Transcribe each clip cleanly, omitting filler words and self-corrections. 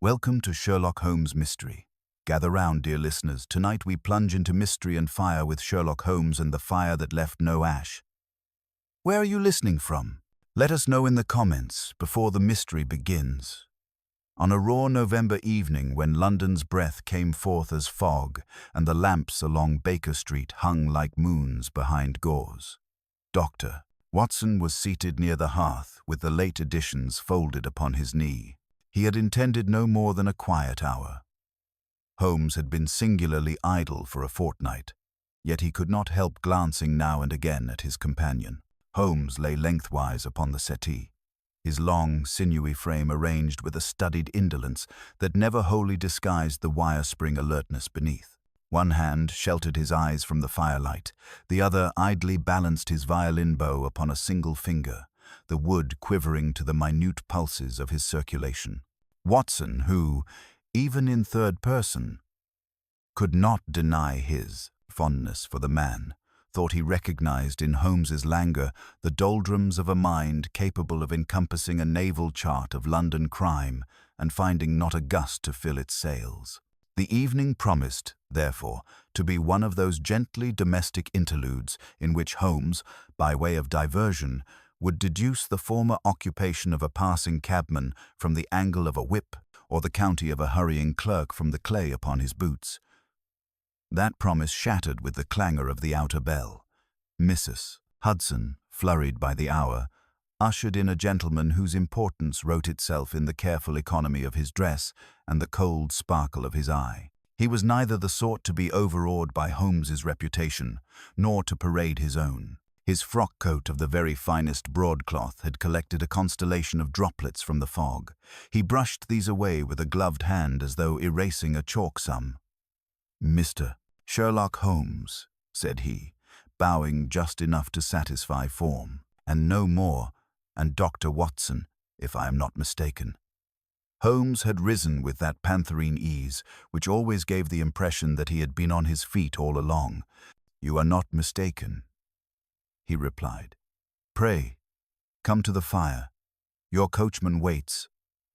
Welcome to Sherlock Holmes Mystery. Gather round, dear listeners. Tonight we plunge into mystery and fire with Sherlock Holmes and the fire that left no ash. Where are you listening from? Let us know in the comments before the mystery begins. On a raw November evening when London's breath came forth as fog and the lamps along Baker Street hung like moons behind gauze, Dr. Watson was seated near the hearth with the late editions folded upon his knee. He had intended no more than a quiet hour. Holmes had been singularly idle for a fortnight, yet he could not help glancing now and again at his companion. Holmes lay lengthwise upon the settee, his long, sinewy frame arranged with a studied indolence that never wholly disguised the wire-spring alertness beneath. One hand sheltered his eyes from the firelight, the other idly balanced his violin bow upon a single finger, the wood quivering to the minute pulses of his circulation. Watson, who, even in third person, could not deny his fondness for the man, thought he recognized in Holmes's languor the doldrums of a mind capable of encompassing a naval chart of London crime and finding not a gust to fill its sails. The evening promised, therefore, to be one of those gently domestic interludes in which Holmes, by way of diversion, would deduce the former occupation of a passing cabman from the angle of a whip, or the county of a hurrying clerk from the clay upon his boots. That promise shattered with the clangor of the outer bell. Mrs. Hudson, flurried by the hour, ushered in a gentleman whose importance wrote itself in the careful economy of his dress and the cold sparkle of his eye. He was neither the sort to be overawed by Holmes's reputation, nor to parade his own. His frock coat of the very finest broadcloth had collected a constellation of droplets from the fog. He brushed these away with a gloved hand as though erasing a chalk sum. "Mr. Sherlock Holmes," said he, bowing just enough to satisfy form, "and no more, and Dr. Watson, if I am not mistaken." Holmes had risen with that pantherine ease which always gave the impression that he had been on his feet all along. "You are not mistaken," he replied. "Pray, come to the fire. Your coachman waits,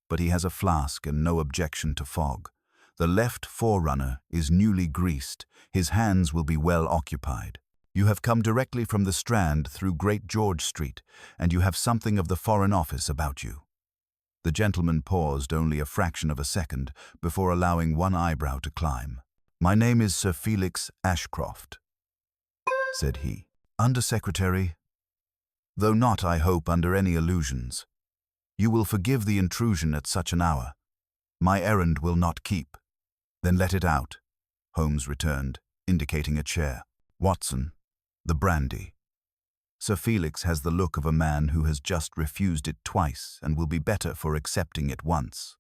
but he has a flask and no objection to fog. The left forerunner is newly greased. His hands will be well occupied. You have come directly from the Strand through Great George Street, and you have something of the Foreign Office about you." The gentleman paused only a fraction of a second before allowing one eyebrow to climb. "My name is Sir Felix Ashcroft," said he. "Under-secretary, though not, I hope, under any illusions. You will forgive the intrusion at such an hour. My errand will not keep." "Then let it out," Holmes returned, indicating a chair. "Watson, the brandy." Sir Felix has the look of a man who has just refused it twice and will be better for accepting it once.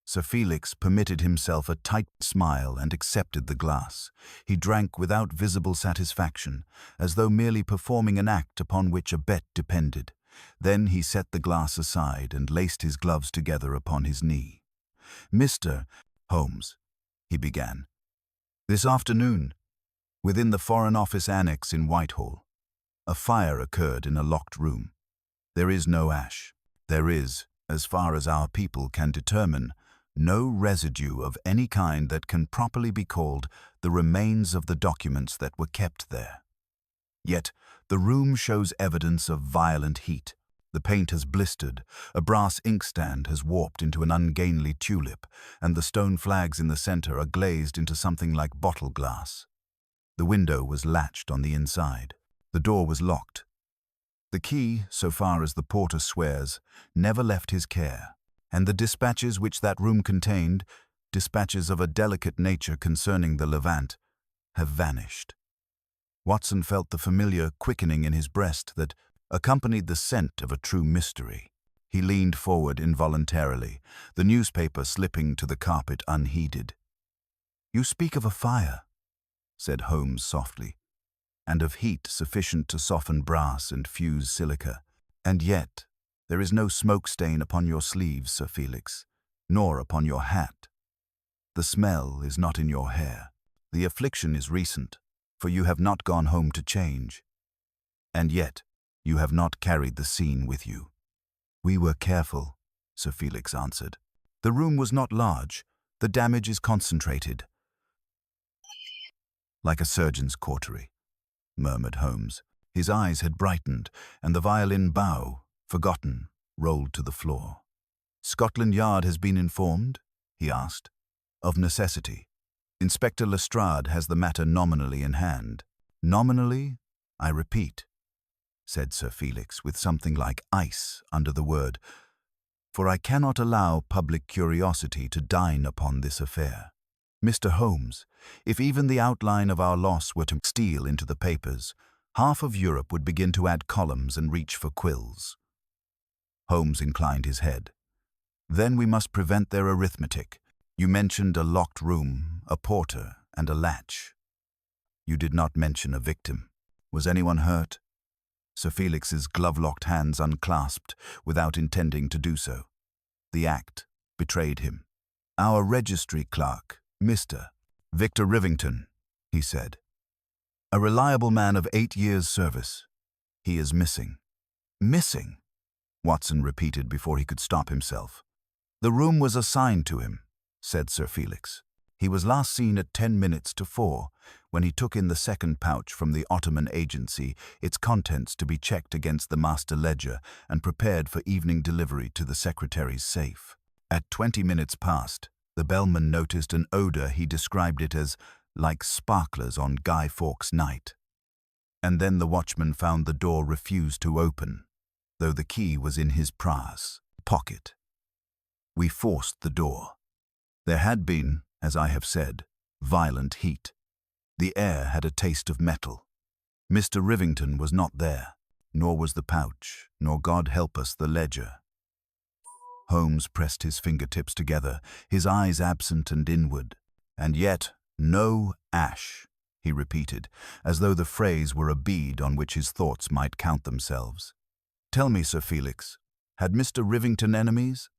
Sir Felix permitted himself a tight smile and accepted the glass. He drank without visible satisfaction, as though merely performing an act upon which a bet depended. Then he set the glass aside and laced his gloves together upon his knee. "Mr. Holmes," he began, "this afternoon, within the Foreign Office Annex in Whitehall, a fire occurred in a locked room. There is no ash. There is, as far as our people can determine, no residue of any kind that can properly be called the remains of the documents that were kept there. Yet the room shows evidence of violent heat. The paint has blistered, a brass inkstand has warped into an ungainly tulip, and the stone flags in the center are glazed into something like bottle glass. The window was latched on the inside. The door was locked. The key, so far as the porter swears, never left his care, and the dispatches which that room contained, dispatches of a delicate nature concerning the Levant, have vanished." Watson felt the familiar quickening in his breast that accompanied the scent of a true mystery. He leaned forward involuntarily, the newspaper slipping to the carpet unheeded. "You speak of a fire," said Holmes softly, "and of heat sufficient to soften brass and fuse silica. And yet there is no smoke stain upon your sleeves, Sir Felix, nor upon your hat. The smell is not in your hair. The affliction is recent, for you have not gone home to change. And yet you have not carried the scene with you." "We were careful," Sir Felix answered. The room was not large. The damage is concentrated. Like a surgeon's cautery, murmured Holmes. His eyes had brightened, and the violin bow, forgotten, rolled to the floor. Scotland Yard has been informed? He asked. Of necessity. Inspector Lestrade has the matter nominally in hand. Nominally, I repeat, said Sir Felix, with something like ice under the word, for I cannot allow public curiosity to dine upon this affair. Mr. Holmes, if even the outline of our loss were to steal into the papers, half of Europe would begin to add columns and reach for quills. Holmes inclined his head. Then we must prevent their arithmetic. You mentioned a locked room, a porter, and a latch. You did not mention a victim. Was anyone hurt? Sir Felix's glove-locked hands unclasped without intending to do so. The act betrayed him. Our registry clerk, Mr. Victor Rivington, he said. A reliable man of 8 years' service. He is missing. Missing? Watson repeated before he could stop himself. The room was assigned to him, said Sir Felix. He was last seen at 10 minutes to 4, when he took in the second pouch from the Ottoman agency, its contents to be checked against the master ledger and prepared for evening delivery to the secretary's safe. At 20 minutes past, the bellman noticed an odor. He described it as like sparklers on Guy Fawkes' night. And then the watchman found the door refused to open, though the key was in his pocket. We forced the door. There had been, as I have said, violent heat. The air had a taste of metal. Mr. Rivington was not there, nor was the pouch, nor, God help us, the ledger. Holmes pressed his fingertips together, his eyes absent and inward. And yet, no ash, he repeated, as though the phrase were a bead on which his thoughts might count themselves. Tell me, Sir Felix, had Mr. Rivington enemies?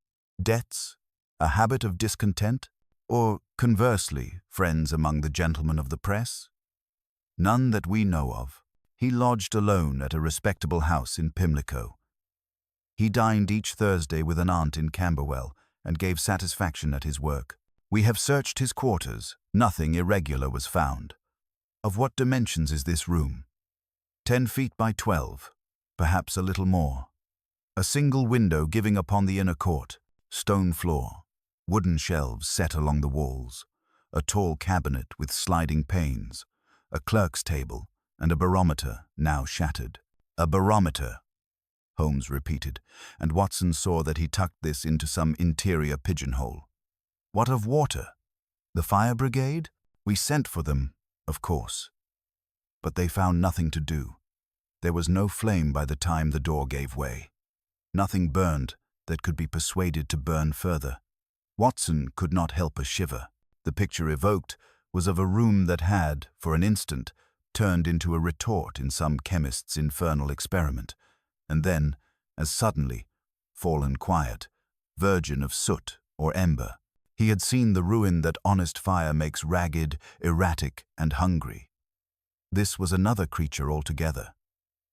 Debts? A habit of discontent? Or, conversely, friends among the gentlemen of the press? None that we know of. He lodged alone at a respectable house in Pimlico. He dined each Thursday with an aunt in Camberwell, and gave satisfaction at his work. We have searched his quarters. Nothing irregular was found. Of what dimensions is this room? 10 feet by 12, perhaps a little more. A single window giving upon the inner court, stone floor. Wooden shelves set along the walls, a tall cabinet with sliding panes, a clerk's table, and a barometer now shattered. A barometer, Holmes repeated, and Watson saw that he tucked this into some interior pigeonhole. What of water? The fire brigade? We sent for them, of course. But they found nothing to do. There was no flame by the time the door gave way. Nothing burned that could be persuaded to burn further. Watson could not help a shiver. The picture evoked was of a room that had, for an instant, turned into a retort in some chemist's infernal experiment, and then, as suddenly, fallen quiet, virgin of soot or ember. He had seen the ruin that honest fire makes ragged, erratic, and hungry. This was another creature altogether.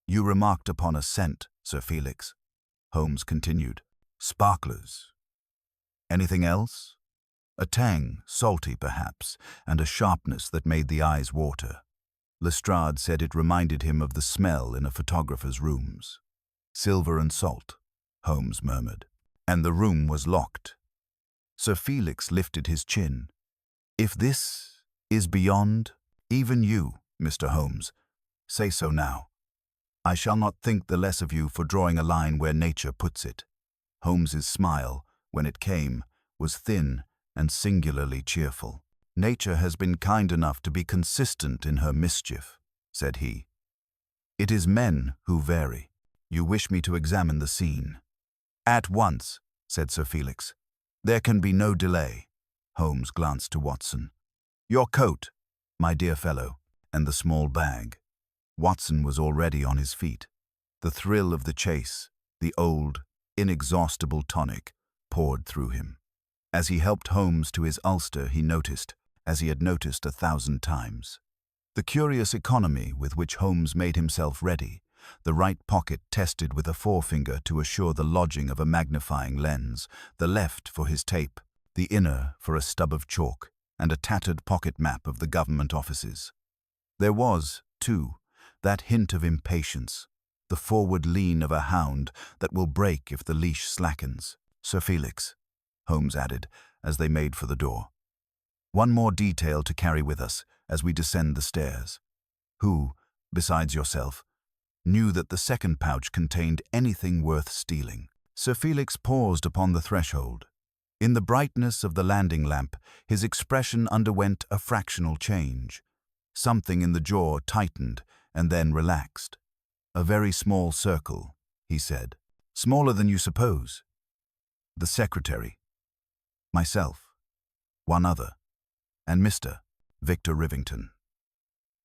You remarked upon a scent, Sir Felix, Holmes continued. Sparklers. Anything else? A tang, salty perhaps, and a sharpness that made the eyes water. Lestrade said it reminded him of the smell in a photographer's rooms. Silver and salt, Holmes murmured. And the room was locked. Sir Felix lifted his chin. If this is beyond even you, Mr. Holmes, say so now. I shall not think the less of you for drawing a line where nature puts it. Holmes's smile, when it came, was thin and singularly cheerful. Nature has been kind enough to be consistent in her mischief, said he. It is men who vary. You wish me to examine the scene. At once, said Sir Felix. There can be no delay. Holmes glanced to Watson. Your coat, my dear fellow, and the small bag. Watson was already on his feet. The thrill of the chase, the old, inexhaustible tonic, poured through him. As he helped Holmes to his ulster, he noticed, as he had noticed 1,000 times, the curious economy with which Holmes made himself ready, the right pocket tested with a forefinger to assure the lodging of a magnifying lens, the left for his tape, the inner for a stub of chalk, and a tattered pocket map of the government offices. There was, too, that hint of impatience, the forward lean of a hound that will break if the leash slackens. "Sir Felix," Holmes added, as they made for the door. "One more detail to carry with us as we descend the stairs. Who, besides yourself, knew that the second pouch contained anything worth stealing?" Sir Felix paused upon the threshold. In the brightness of the landing lamp, his expression underwent a fractional change. Something in the jaw tightened and then relaxed. "A very small circle," he said. "Smaller than you suppose. The secretary, myself, one other, and Mr. Victor Rivington."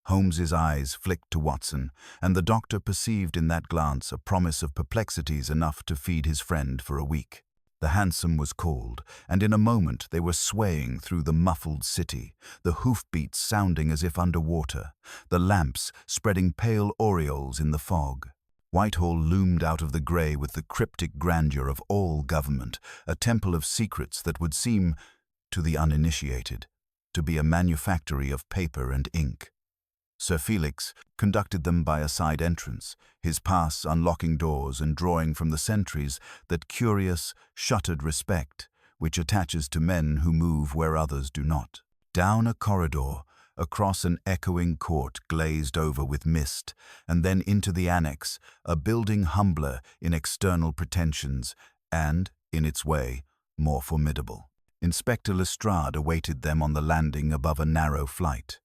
Holmes's eyes flicked to Watson, and the doctor perceived in that glance a promise of perplexities enough to feed his friend for a week. The hansom was called, and in a moment they were swaying through the muffled city, the hoofbeats sounding as if under water, the lamps spreading pale aureoles in the fog. Whitehall loomed out of the grey with the cryptic grandeur of all government, a temple of secrets that would seem, to the uninitiated, to be a manufactory of paper and ink. Sir Felix conducted them by a side entrance, his pass unlocking doors and drawing from the sentries that curious, shuttered respect which attaches to men who move where others do not. Down a corridor, across an echoing court glazed over with mist, and then into the annex, a building humbler in external pretensions and, in its way, more formidable. Inspector Lestrade awaited them on the landing above a narrow flight.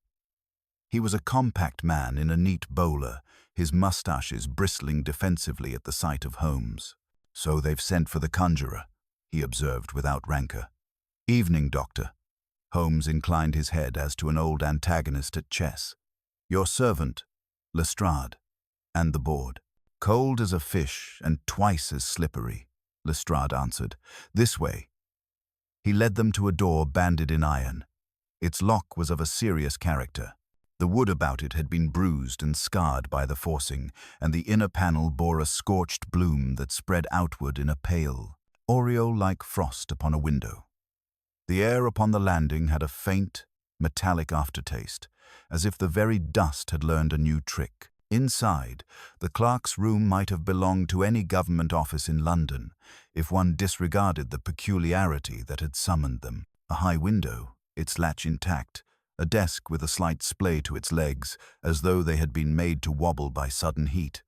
He was a compact man in a neat bowler, his moustaches bristling defensively at the sight of Holmes. "So they've sent for the conjurer," he observed without rancor. "Evening, Doctor." Holmes inclined his head as to an old antagonist at chess. "Your servant, Lestrade, and the board." "Cold as a fish and twice as slippery," Lestrade answered. "This way." He led them to a door banded in iron. Its lock was of a serious character. The wood about it had been bruised and scarred by the forcing, and the inner panel bore a scorched bloom that spread outward in a pale, aureole-like frost upon a window. The air upon the landing had a faint, metallic aftertaste, as if the very dust had learned a new trick. Inside, the clerk's room might have belonged to any government office in London, if one disregarded the peculiarity that had summoned them. A high window, its latch intact, a desk with a slight splay to its legs, as though they had been made to wobble by sudden heat,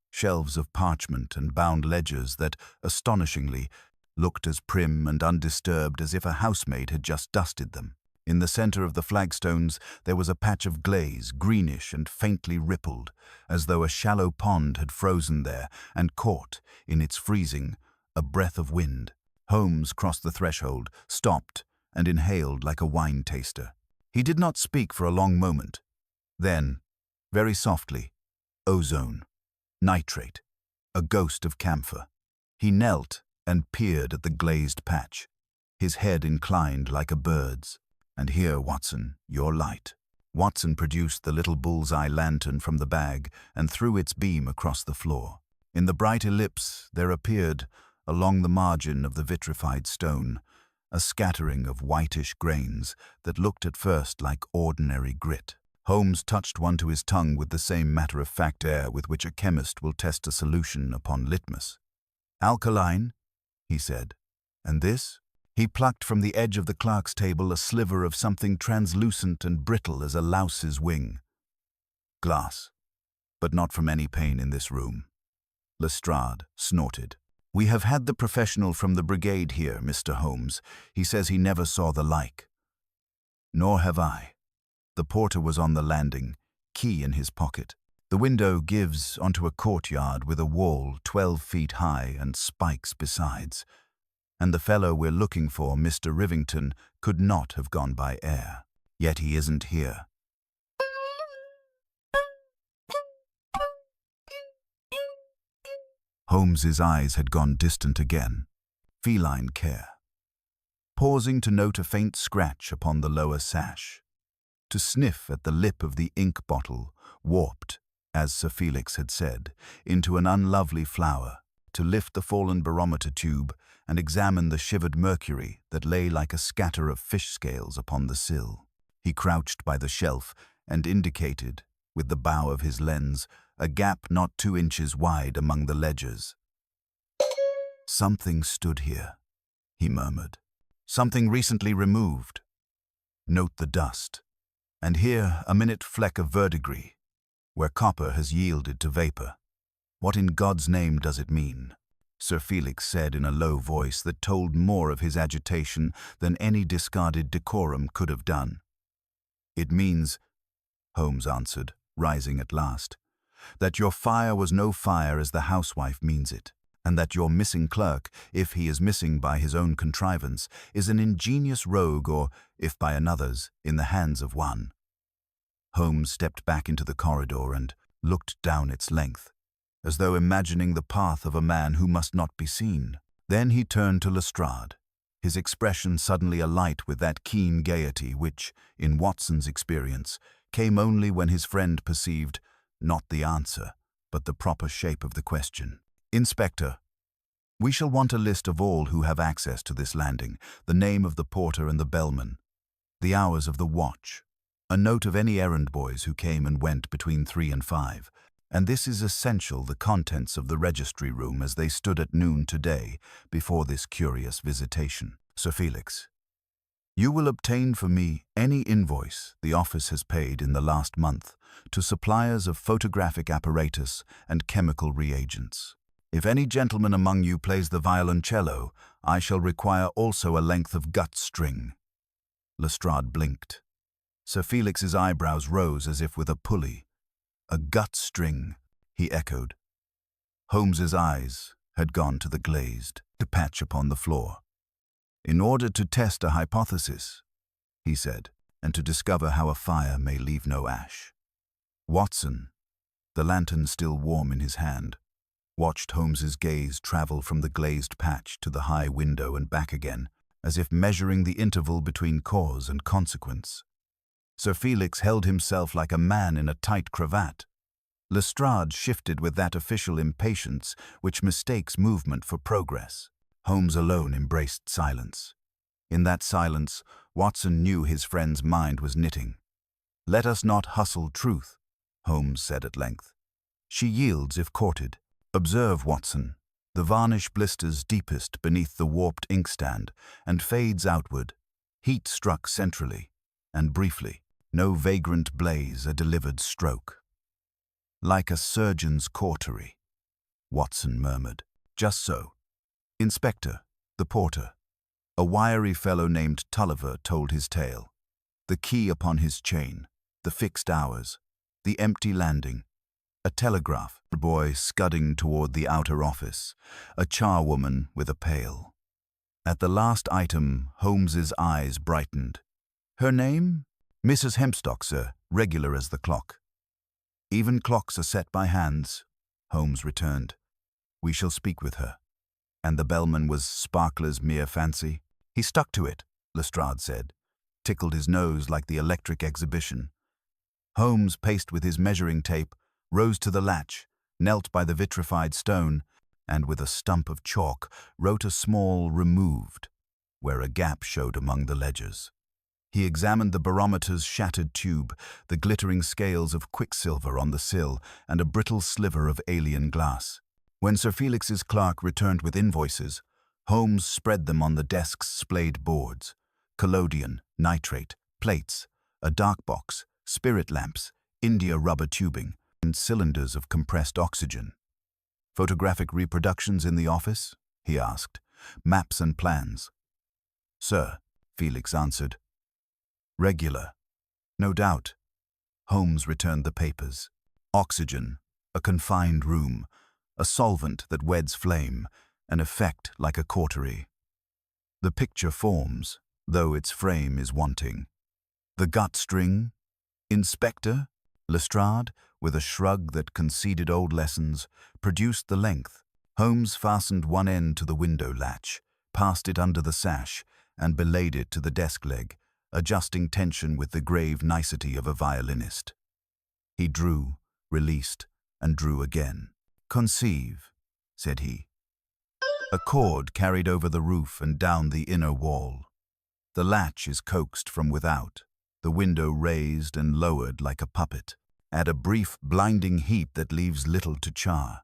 shelves of parchment and bound ledgers that, astonishingly, looked as prim and undisturbed as if a housemaid had just dusted them. In the center of the flagstones there was a patch of glaze, greenish and faintly rippled, as though a shallow pond had frozen there and caught, in its freezing, a breath of wind. Holmes crossed the threshold, stopped, and inhaled like a wine taster. He did not speak for a long moment. Then, very softly, ozone, nitrate, a ghost of camphor. He knelt and peered at the glazed patch, his head inclined like a bird's. "And here, Watson, your light." Watson produced the little bull's-eye lantern from the bag and threw its beam across the floor. In the bright ellipse there appeared, along the margin of the vitrified stone, a scattering of whitish grains that looked at first like ordinary grit. Holmes touched one to his tongue with the same matter-of-fact air with which a chemist will test a solution upon litmus. "Alkaline," he said. "And this?" He plucked from the edge of the clerk's table a sliver of something translucent and brittle as a louse's wing. "Glass, but not from any pain in this room." Lestrade snorted. "We have had the professional from the brigade here, Mr. Holmes. He says he never saw the like." "Nor have I." The porter was on the landing, key in his pocket. The window gives onto a courtyard with a wall 12 feet high and spikes besides. And the fellow we're looking for, Mr. Rivington, could not have gone by air. Yet he isn't here. Holmes's eyes had gone distant again. Feline care. Pausing to note a faint scratch upon the lower sash. To sniff at the lip of the ink bottle, warped, as Sir Felix had said, into an unlovely flower. To lift the fallen barometer tube and examined the shivered mercury that lay like a scatter of fish scales upon the sill. He crouched by the shelf and indicated, with the bow of his lens, a gap not 2 inches wide among the ledgers. "Something stood here," he murmured. "Something recently removed. Note the dust. And here a minute fleck of verdigris, where copper has yielded to vapor. What in God's name does it mean?" Sir Felix said in a low voice that told more of his agitation than any discarded decorum could have done. "It means," Holmes answered, rising at last, "that your fire was no fire as the housewife means it, and that your missing clerk, if he is missing by his own contrivance, is an ingenious rogue or, if by another's, in the hands of one." Holmes stepped back into the corridor and looked down its length, as though imagining the path of a man who must not be seen. Then he turned to Lestrade, his expression suddenly alight with that keen gaiety which, in Watson's experience, came only when his friend perceived, not the answer, but the proper shape of the question. "Inspector, we shall want a list of all who have access to this landing, the name of the porter and the bellman, the hours of the watch, a note of any errand boys who came and went between 3 and 5, and this is essential, the contents of the registry room as they stood at noon today before this curious visitation. Sir Felix, you will obtain for me any invoice the office has paid in the last month to suppliers of photographic apparatus and chemical reagents. If any gentleman among you plays the violoncello, I shall require also a length of gut string." Lestrade blinked. Sir Felix's eyebrows rose as if with a pulley. "A gut string," he echoed. Holmes's eyes had gone to the glazed patch upon the floor. "In order to test a hypothesis," he said, "and to discover how a fire may leave no ash." Watson, the lantern still warm in his hand, watched Holmes's gaze travel from the glazed patch to the high window and back again, as if measuring the interval between cause and consequence. Sir Felix held himself like a man in a tight cravat. Lestrade shifted with that official impatience which mistakes movement for progress. Holmes alone embraced silence. In that silence, Watson knew his friend's mind was knitting. "Let us not hustle truth," Holmes said at length. "She yields if courted. Observe, Watson, the varnish blisters deepest beneath the warped inkstand and fades outward, heat struck centrally, and briefly, no vagrant blaze, a delivered stroke." "Like a surgeon's cautery," Watson murmured. "Just so. Inspector, the porter, a wiry fellow named Tulliver, told his tale. The key upon his chain, the fixed hours, the empty landing, a telegraph boy scudding toward the outer office, a charwoman with a pail." At the last item, Holmes's eyes brightened. "Her name? Mrs. Hempstock, sir, regular as the clock." "Even clocks are set by hands," Holmes returned. "We shall speak with her." "And the bellman was Sparkler's mere fancy?" "He stuck to it," Lestrade said. "Tickled his nose like the electric exhibition." Holmes paced with his measuring tape, rose to the latch, knelt by the vitrified stone, and with a stump of chalk wrote a small "removed," where a gap showed among the ledgers. He examined the barometer's shattered tube, the glittering scales of quicksilver on the sill, and a brittle sliver of alien glass. When Sir Felix's clerk returned with invoices, Holmes spread them on the desk's splayed boards: collodion, nitrate, plates, a dark box, spirit lamps, India rubber tubing, and cylinders of compressed oxygen. "Photographic reproductions in the office?" he asked. "Maps and plans?" "Sir," Felix answered. "Regular." "No doubt." Holmes returned the papers. "Oxygen, a confined room, a solvent that weds flame, an effect like a cautery. The picture forms, though its frame is wanting. The gut string? Inspector?" Lestrade, with a shrug that conceded old lessons, produced the length. Holmes fastened one end to the window latch, passed it under the sash, and belayed it to the desk leg, adjusting tension with the grave nicety of a violinist. He drew, released, and drew again. "Conceive," said he. A cord carried over the roof and down the inner wall. The latch is coaxed from without, the window raised and lowered like a puppet, at a brief, blinding heat that leaves little to char.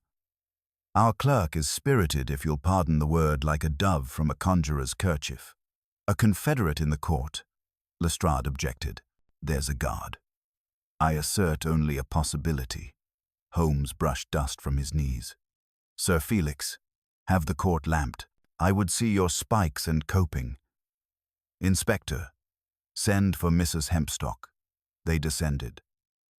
Our clerk is spirited, if you'll pardon the word, like a dove from a conjurer's kerchief. A confederate in the court, Lestrade objected. There's a guard. I assert only a possibility. Holmes brushed dust from his knees. Sir Felix, have the court lamped. I would see your spikes and coping. Inspector, send for Mrs. Hempstock. They descended.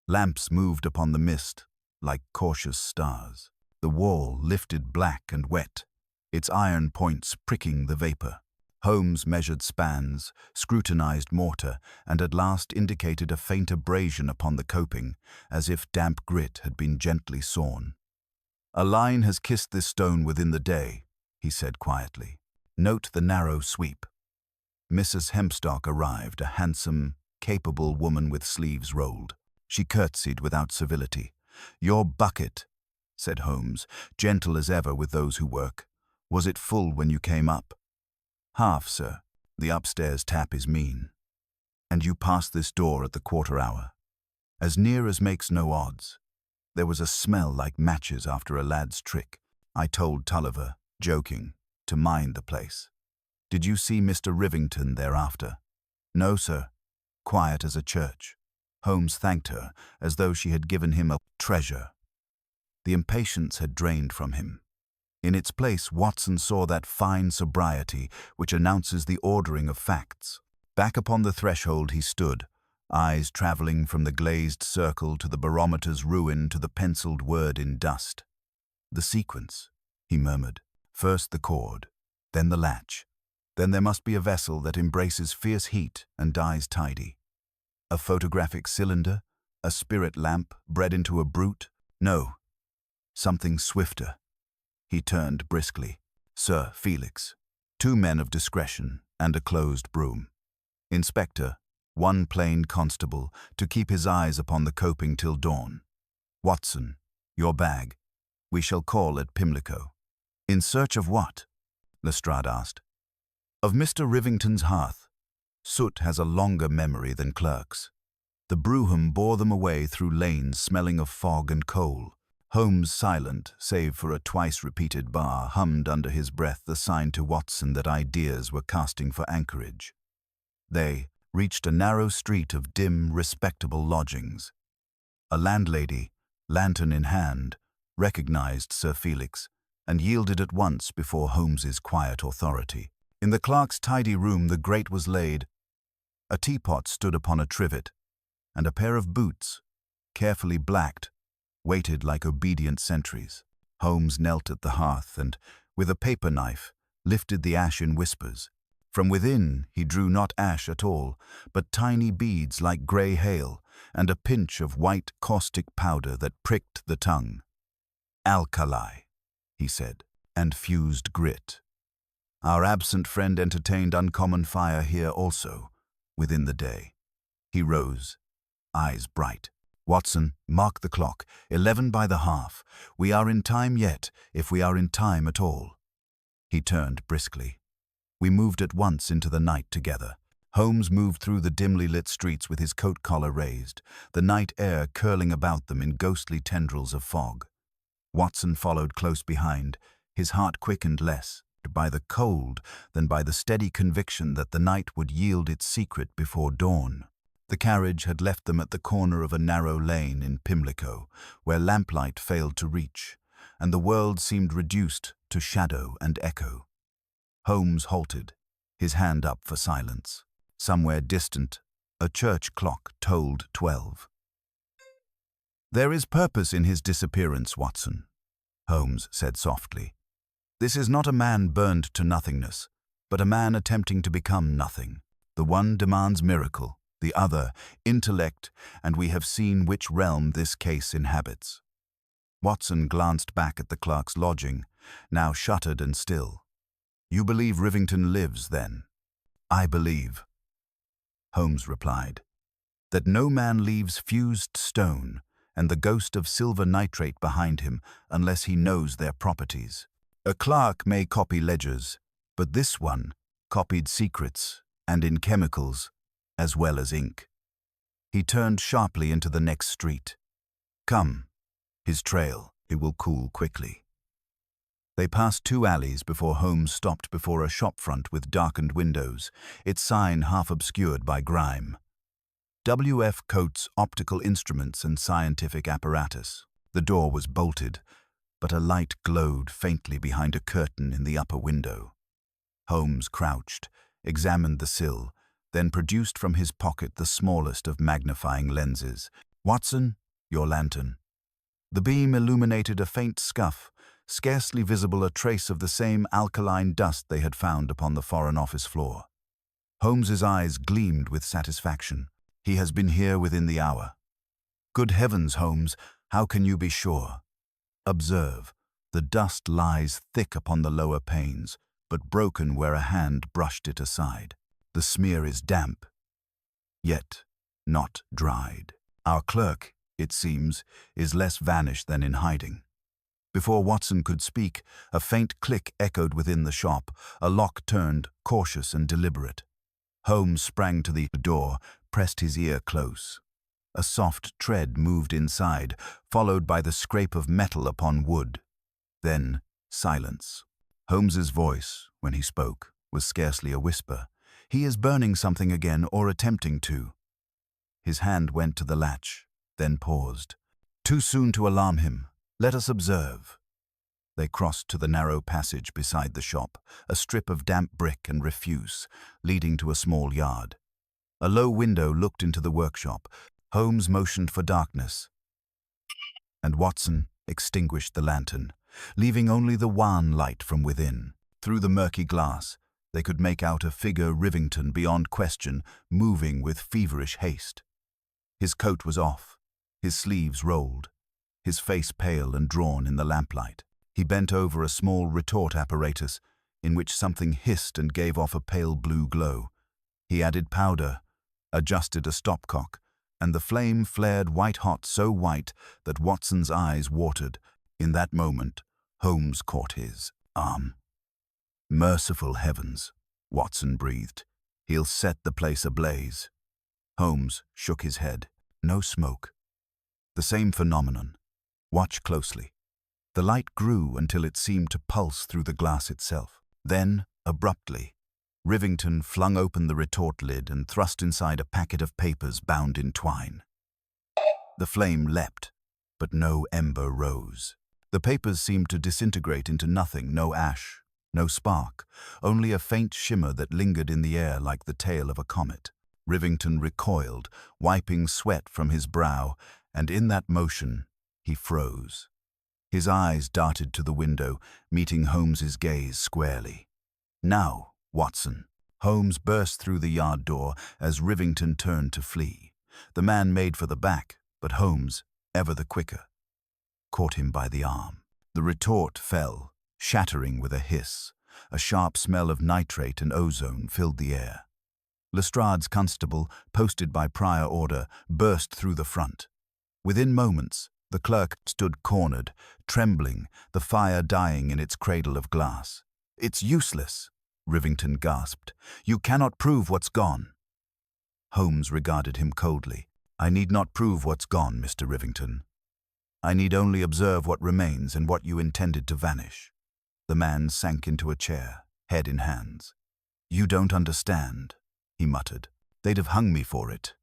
Lamps moved upon the mist, like cautious stars. The wall lifted black and wet, its iron points pricking the vapor. Holmes measured spans, scrutinized mortar, and at last indicated a faint abrasion upon the coping, as if damp grit had been gently sawn. A line has kissed this stone within the day, he said quietly. Note the narrow sweep. Mrs. Hempstock arrived, a handsome, capable woman with sleeves rolled. She curtsied without civility. Your bucket, said Holmes, gentle as ever with those who work. Was it full when you came up? Half, sir. The upstairs tap is mean. And you passed this door at the quarter hour? As near as makes no odds. There was a smell like matches after a lad's trick. I told Tulliver, joking, to mind the place. Did you see Mr. Rivington thereafter? No, sir. Quiet as a church. Holmes thanked her, as though she had given him a treasure. The impatience had drained from him. In its place, Watson saw that fine sobriety which announces the ordering of facts. Back upon the threshold he stood, eyes travelling from the glazed circle to the barometer's ruin to the penciled word in dust. The sequence, he murmured. First the cord, then the latch. Then there must be a vessel that embraces fierce heat and dies tidy. A photographic cylinder, a spirit lamp bred into a brute? No, something swifter. He turned briskly. Sir Felix. 2 men of discretion and a closed brougham. Inspector, 1 plain constable, to keep his eyes upon the coping till dawn. Watson, your bag. We shall call at Pimlico. In search of what? Lestrade asked. Of Mr. Rivington's hearth. Soot has a longer memory than clerks. The brougham bore them away through lanes smelling of fog and coal. Holmes, silent, save for a twice-repeated bar, hummed under his breath the sign to Watson that ideas were casting for anchorage. They reached a narrow street of dim, respectable lodgings. A landlady, lantern in hand, recognized Sir Felix, and yielded at once before Holmes's quiet authority. In the clerk's tidy room the grate was laid, a teapot stood upon a trivet, and a pair of boots, carefully blacked, waited like obedient sentries. Holmes knelt at the hearth and, with a paper knife, lifted the ash in whispers. From within he drew not ash at all, but tiny beads like grey hail, and a pinch of white caustic powder that pricked the tongue. Alkali, he said, and fused grit. Our absent friend entertained uncommon fire here also, within the day. He rose, eyes bright. Watson, mark the clock, 11 by the half. We are in time yet, if we are in time at all. He turned briskly. We moved at once into the night together. Holmes moved through the dimly lit streets with his coat collar raised, the night air curling about them in ghostly tendrils of fog. Watson followed close behind, his heart quickened less by the cold than by the steady conviction that the night would yield its secret before dawn. The carriage had left them at the corner of a narrow lane in Pimlico, where lamplight failed to reach, and the world seemed reduced to shadow and echo. Holmes halted, his hand up for silence. Somewhere distant, a church clock tolled 12. There is purpose in his disappearance, Watson, Holmes said softly. This is not a man burned to nothingness, but a man attempting to become nothing. The one demands miracle, the other intellect, and we have seen which realm this case inhabits. Watson glanced back at the clerk's lodging, now shuttered and still. You believe Rivington lives, then? I believe, Holmes replied, that no man leaves fused stone and the ghost of silver nitrate behind him unless he knows their properties. A clerk may copy ledgers, but this one copied secrets, and in chemicals, as well as ink. He turned sharply into the next street. Come, his trail, it will cool quickly. They passed 2 alleys before Holmes stopped before a shopfront with darkened windows, its sign half obscured by grime. W.F. Coates Optical Instruments and Scientific Apparatus. The door was bolted, but a light glowed faintly behind a curtain in the upper window. Holmes crouched, examined the sill, then produced from his pocket the smallest of magnifying lenses. "Watson, your lantern." The beam illuminated a faint scuff, scarcely visible a trace of the same alkaline dust they had found upon the Foreign Office floor. Holmes's eyes gleamed with satisfaction. "He has been here within the hour." "Good heavens, Holmes, how can you be sure?" "Observe, the dust lies thick upon the lower panes, but broken where a hand brushed it aside. The smear is damp, yet not dried. Our clerk, it seems, is less vanished than in hiding." Before Watson could speak, a faint click echoed within the shop, a lock turned, cautious and deliberate. Holmes sprang to the door, pressed his ear close. A soft tread moved inside, followed by the scrape of metal upon wood. Then silence. Holmes's voice, when he spoke, was scarcely a whisper. "He is burning something again, or attempting to." His hand went to the latch, then paused. "Too soon to alarm him. Let us observe." They crossed to the narrow passage beside the shop, a strip of damp brick and refuse, leading to a small yard. A low window looked into the workshop. Holmes motioned for darkness, and Watson extinguished the lantern, leaving only the wan light from within. Through the murky glass, they could make out a figure Rivington beyond question, moving with feverish haste. His coat was off, his sleeves rolled, his face pale and drawn in the lamplight. He bent over a small retort apparatus, in which something hissed and gave off a pale blue glow. He added powder, adjusted a stopcock, and the flame flared white-hot, so white that Watson's eyes watered. In that moment, Holmes caught his arm. "Merciful heavens," Watson breathed. "He'll set the place ablaze." Holmes shook his head. "No smoke. The same phenomenon. Watch closely." The light grew until it seemed to pulse through the glass itself. Then, abruptly, Rivington flung open the retort lid and thrust inside a packet of papers bound in twine. The flame leapt, but no ember rose. The papers seemed to disintegrate into nothing, no ash, no spark, only a faint shimmer that lingered in the air like the tail of a comet. Rivington recoiled, wiping sweat from his brow, and in that motion, he froze. His eyes darted to the window, meeting Holmes's gaze squarely. "Now, Watson." Holmes burst through the yard door as Rivington turned to flee. The man made for the back, but Holmes, ever the quicker, caught him by the arm. The retort fell, shattering with a hiss. A sharp smell of nitrate and ozone filled the air. Lestrade's constable, posted by prior order, burst through the front. Within moments, the clerk stood cornered, trembling, the fire dying in its cradle of glass. "It's useless," Rivington gasped. "You cannot prove what's gone." Holmes regarded him coldly. "I need not prove what's gone, Mr. Rivington. I need only observe what remains and what you intended to vanish." The man sank into a chair, head in hands. "You don't understand," he muttered. "They'd have hung me for it."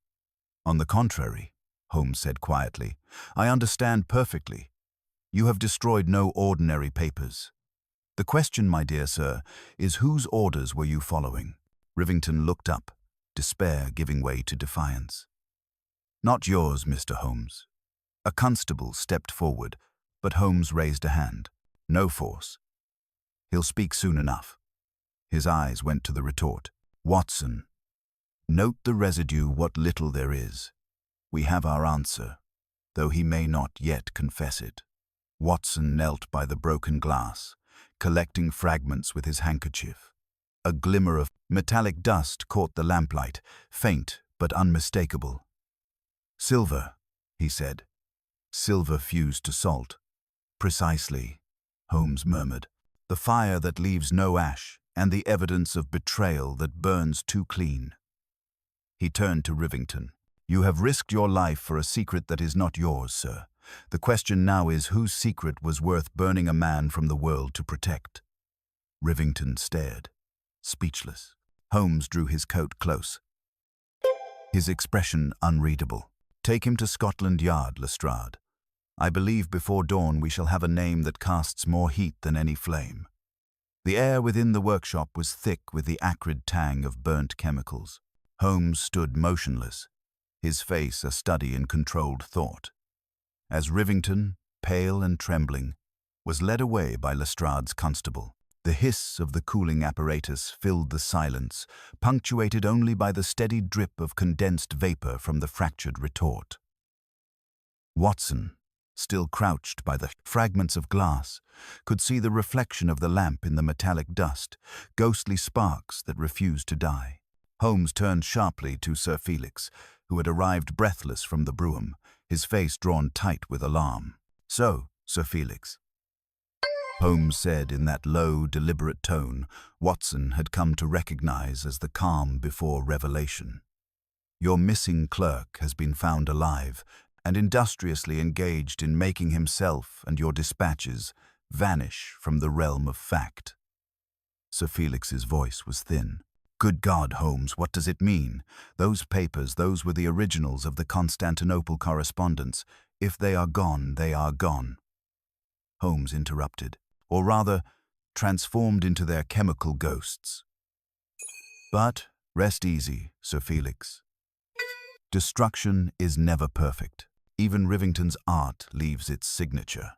"On the contrary," Holmes said quietly, "I understand perfectly. You have destroyed no ordinary papers. The question, my dear sir, is whose orders were you following?" Rivington looked up, despair giving way to defiance. "Not yours, Mr. Holmes." A constable stepped forward, but Holmes raised a hand. "No force. He'll speak soon enough." His eyes went to the retort. "Watson, note the residue, what little there is. We have our answer, though he may not yet confess it." Watson knelt by the broken glass, collecting fragments with his handkerchief. A glimmer of metallic dust caught the lamplight, faint but unmistakable. "Silver," he said. "Silver fused to salt." "Precisely," Holmes murmured. The fire that leaves no ash, and the evidence of betrayal that burns too clean. He turned to Rivington. You have risked your life for a secret that is not yours, sir. The question now is whose secret was worth burning a man from the world to protect? Rivington stared, speechless. Holmes drew his coat close, his expression unreadable. Take him to Scotland Yard, Lestrade. I believe before dawn we shall have a name that casts more heat than any flame. The air within the workshop was thick with the acrid tang of burnt chemicals. Holmes stood motionless, his face a study in controlled thought. As Rivington, pale and trembling, was led away by Lestrade's constable, the hiss of the cooling apparatus filled the silence, punctuated only by the steady drip of condensed vapor from the fractured retort. Watson, still crouched by the fragments of glass, could see the reflection of the lamp in the metallic dust, ghostly sparks that refused to die. Holmes turned sharply to Sir Felix, who had arrived breathless from the brougham, his face drawn tight with alarm. So, Sir Felix, Holmes said in that low, deliberate tone Watson had come to recognize as the calm before revelation. Your missing clerk has been found alive and industriously engaged in making himself and your dispatches vanish from the realm of fact. Sir Felix's voice was thin. Good God, Holmes, what does it mean? Those papers, those were the originals of the Constantinople correspondence. If they are gone, they are gone. Holmes interrupted, or rather, transformed into their chemical ghosts. But rest easy, Sir Felix. Destruction is never perfect. Even Rivington's art leaves its signature.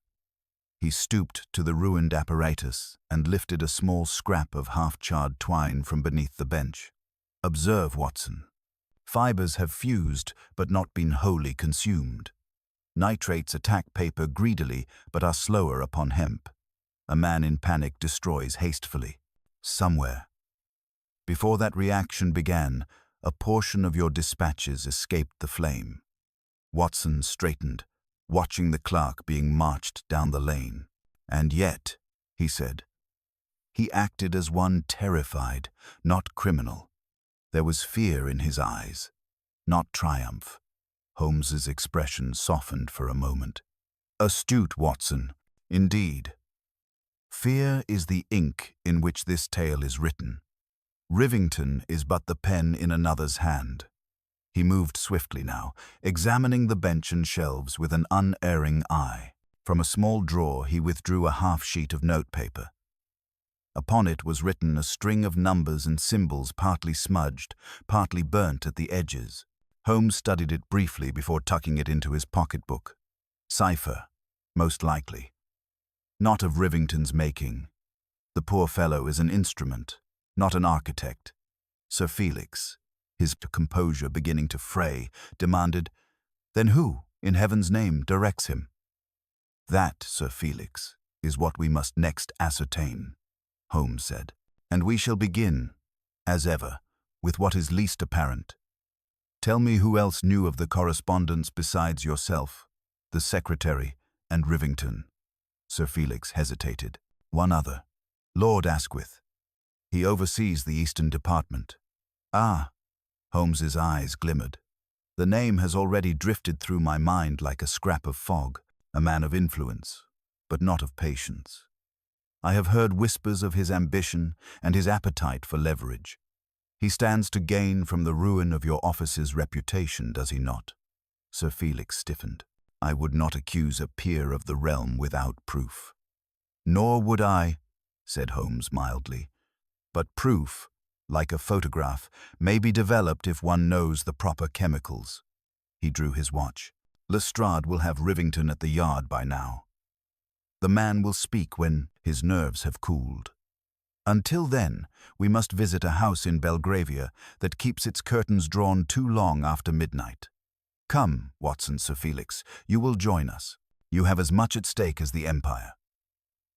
He stooped to the ruined apparatus and lifted a small scrap of half-charred twine from beneath the bench. Observe, Watson. Fibers have fused but not been wholly consumed. Nitrates attack paper greedily but are slower upon hemp. A man in panic destroys hastily. Somewhere. Before that reaction began, a portion of your dispatches escaped the flame. Watson straightened, watching the clerk being marched down the lane. And yet, he said, he acted as one terrified, not criminal. There was fear in his eyes, not triumph. Holmes's expression softened for a moment. Astute, Watson, indeed. Fear is the ink in which this tale is written. Rivington is but the pen in another's hand. He moved swiftly now, examining the bench and shelves with an unerring eye. From a small drawer he withdrew a half-sheet of notepaper. Upon it was written a string of numbers and symbols partly smudged, partly burnt at the edges. Holmes studied it briefly before tucking it into his pocketbook. Cipher, most likely. Not of Rivington's making. The poor fellow is an instrument, not an architect. Sir Felix, his composure beginning to fray, demanded, Then who, in heaven's name, directs him? That, Sir Felix, is what we must next ascertain, Holmes said. And we shall begin, as ever, with what is least apparent. Tell me who else knew of the correspondence besides yourself, the secretary, and Rivington. Sir Felix hesitated. One other, Lord Asquith. He oversees the Eastern Department. Ah, Holmes's eyes glimmered. The name has already drifted through my mind like a scrap of fog, a man of influence, but not of patience. I have heard whispers of his ambition and his appetite for leverage. He stands to gain from the ruin of your office's reputation, does he not? Sir Felix stiffened. I would not accuse a peer of the realm without proof. Nor would I, said Holmes mildly. But proof, like a photograph, may be developed if one knows the proper chemicals. He drew his watch. Lestrade will have Rivington at the Yard by now. The man will speak when his nerves have cooled. Until then, we must visit a house in Belgravia that keeps its curtains drawn too long after midnight. Come, Watson, Sir Felix, you will join us. You have as much at stake as the Empire.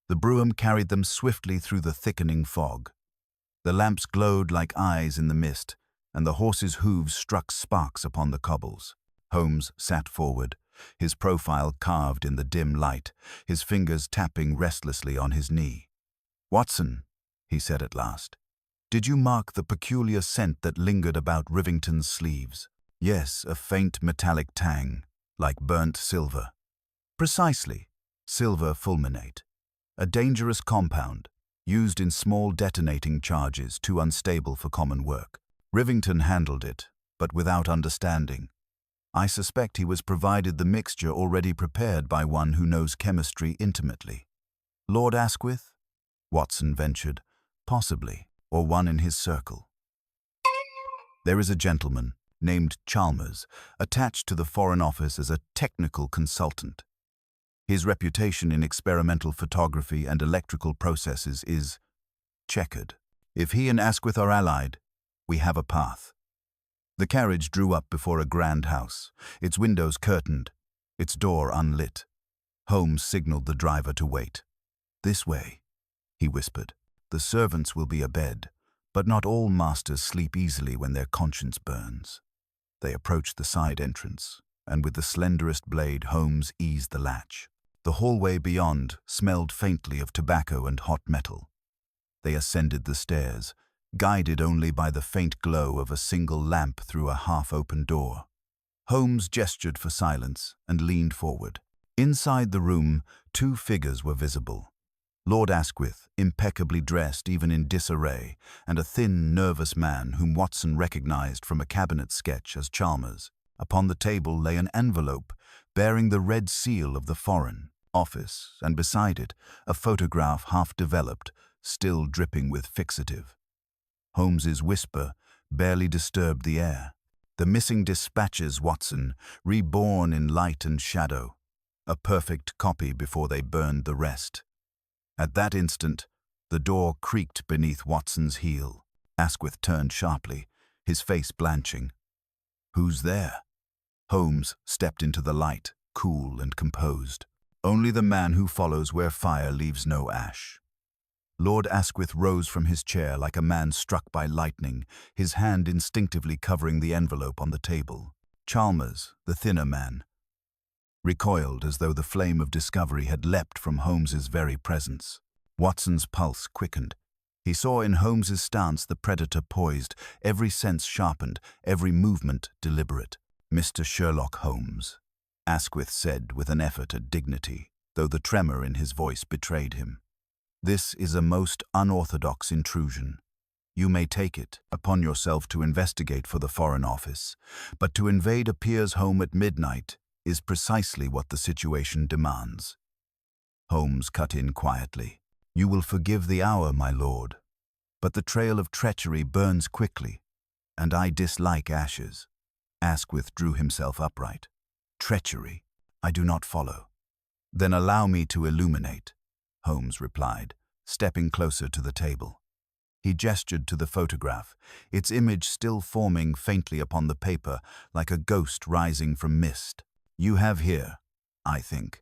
The brougham carried them swiftly through the thickening fog. The lamps glowed like eyes in the mist, and the horses' hooves struck sparks upon the cobbles. Holmes sat forward, his profile carved in the dim light, his fingers tapping restlessly on his knee. "Watson," he said at last, "did you mark the peculiar scent that lingered about Rivington's sleeves?" "Yes, a faint metallic tang, like burnt silver." "Precisely. Silver fulminate. A dangerous compound, used in small detonating charges too unstable for common work. Rivington handled it, but without understanding. I suspect he was provided the mixture already prepared by one who knows chemistry intimately." "Lord Asquith?" Watson ventured. "Possibly, or one in his circle. There is a gentleman, named Chalmers, attached to the Foreign Office as a technical consultant. His reputation in experimental photography and electrical processes is checkered. If he and Asquith are allied, we have a path." The carriage drew up before a grand house, its windows curtained, its door unlit. Holmes signaled the driver to wait. "This way," he whispered. "The servants will be abed, but not all masters sleep easily when their conscience burns." They approached the side entrance, and with the slenderest blade Holmes eased the latch. The hallway beyond smelled faintly of tobacco and hot metal. They ascended the stairs, guided only by the faint glow of a single lamp through a half-open door. Holmes gestured for silence and leaned forward. Inside the room, two figures were visible. Lord Asquith, impeccably dressed even in disarray, and a thin, nervous man whom Watson recognized from a cabinet sketch as Chalmers. Upon the table lay an envelope bearing the red seal of the Foreign Office, and beside it, a photograph half-developed, still dripping with fixative. Holmes's whisper barely disturbed the air. "The missing dispatches, Watson, reborn in light and shadow. A perfect copy before they burned the rest." At that instant, the door creaked beneath Watson's heel. Asquith turned sharply, his face blanching. "Who's there?" Holmes stepped into the light, cool and composed. "Only the man who follows where fire leaves no ash." Lord Asquith rose from his chair like a man struck by lightning, his hand instinctively covering the envelope on the table. Chalmers, the thinner man, recoiled as though the flame of discovery had leapt from Holmes's very presence. Watson's pulse quickened. He saw in Holmes's stance the predator poised, every sense sharpened, every movement deliberate. "Mr. Sherlock Holmes," Asquith said with an effort at dignity, though the tremor in his voice betrayed him. "This is a most unorthodox intrusion. You may take it upon yourself to investigate for the Foreign Office, but to invade a peer's home at midnight is precisely what the situation demands." Holmes cut in quietly. "You will forgive the hour, my lord, but the trail of treachery burns quickly, and I dislike ashes." Asquith drew himself upright. "Treachery? I do not follow." "Then allow me to illuminate," Holmes replied, stepping closer to the table. He gestured to the photograph, its image still forming faintly upon the paper like a ghost rising from mist. "You have here, I think,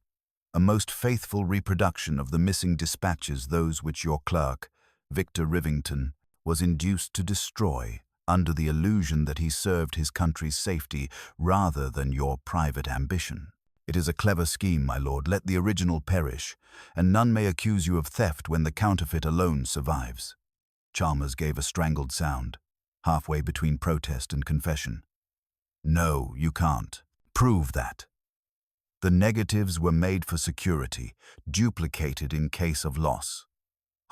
a most faithful reproduction of the missing dispatches, those which your clerk, Victor Rivington, was induced to destroy under the illusion that he served his country's safety rather than your private ambition. It is a clever scheme, my lord. Let the original perish, and none may accuse you of theft when the counterfeit alone survives." Chalmers gave a strangled sound, halfway between protest and confession. "No, you can't. Prove that." "The negatives were made for security, duplicated in case of loss."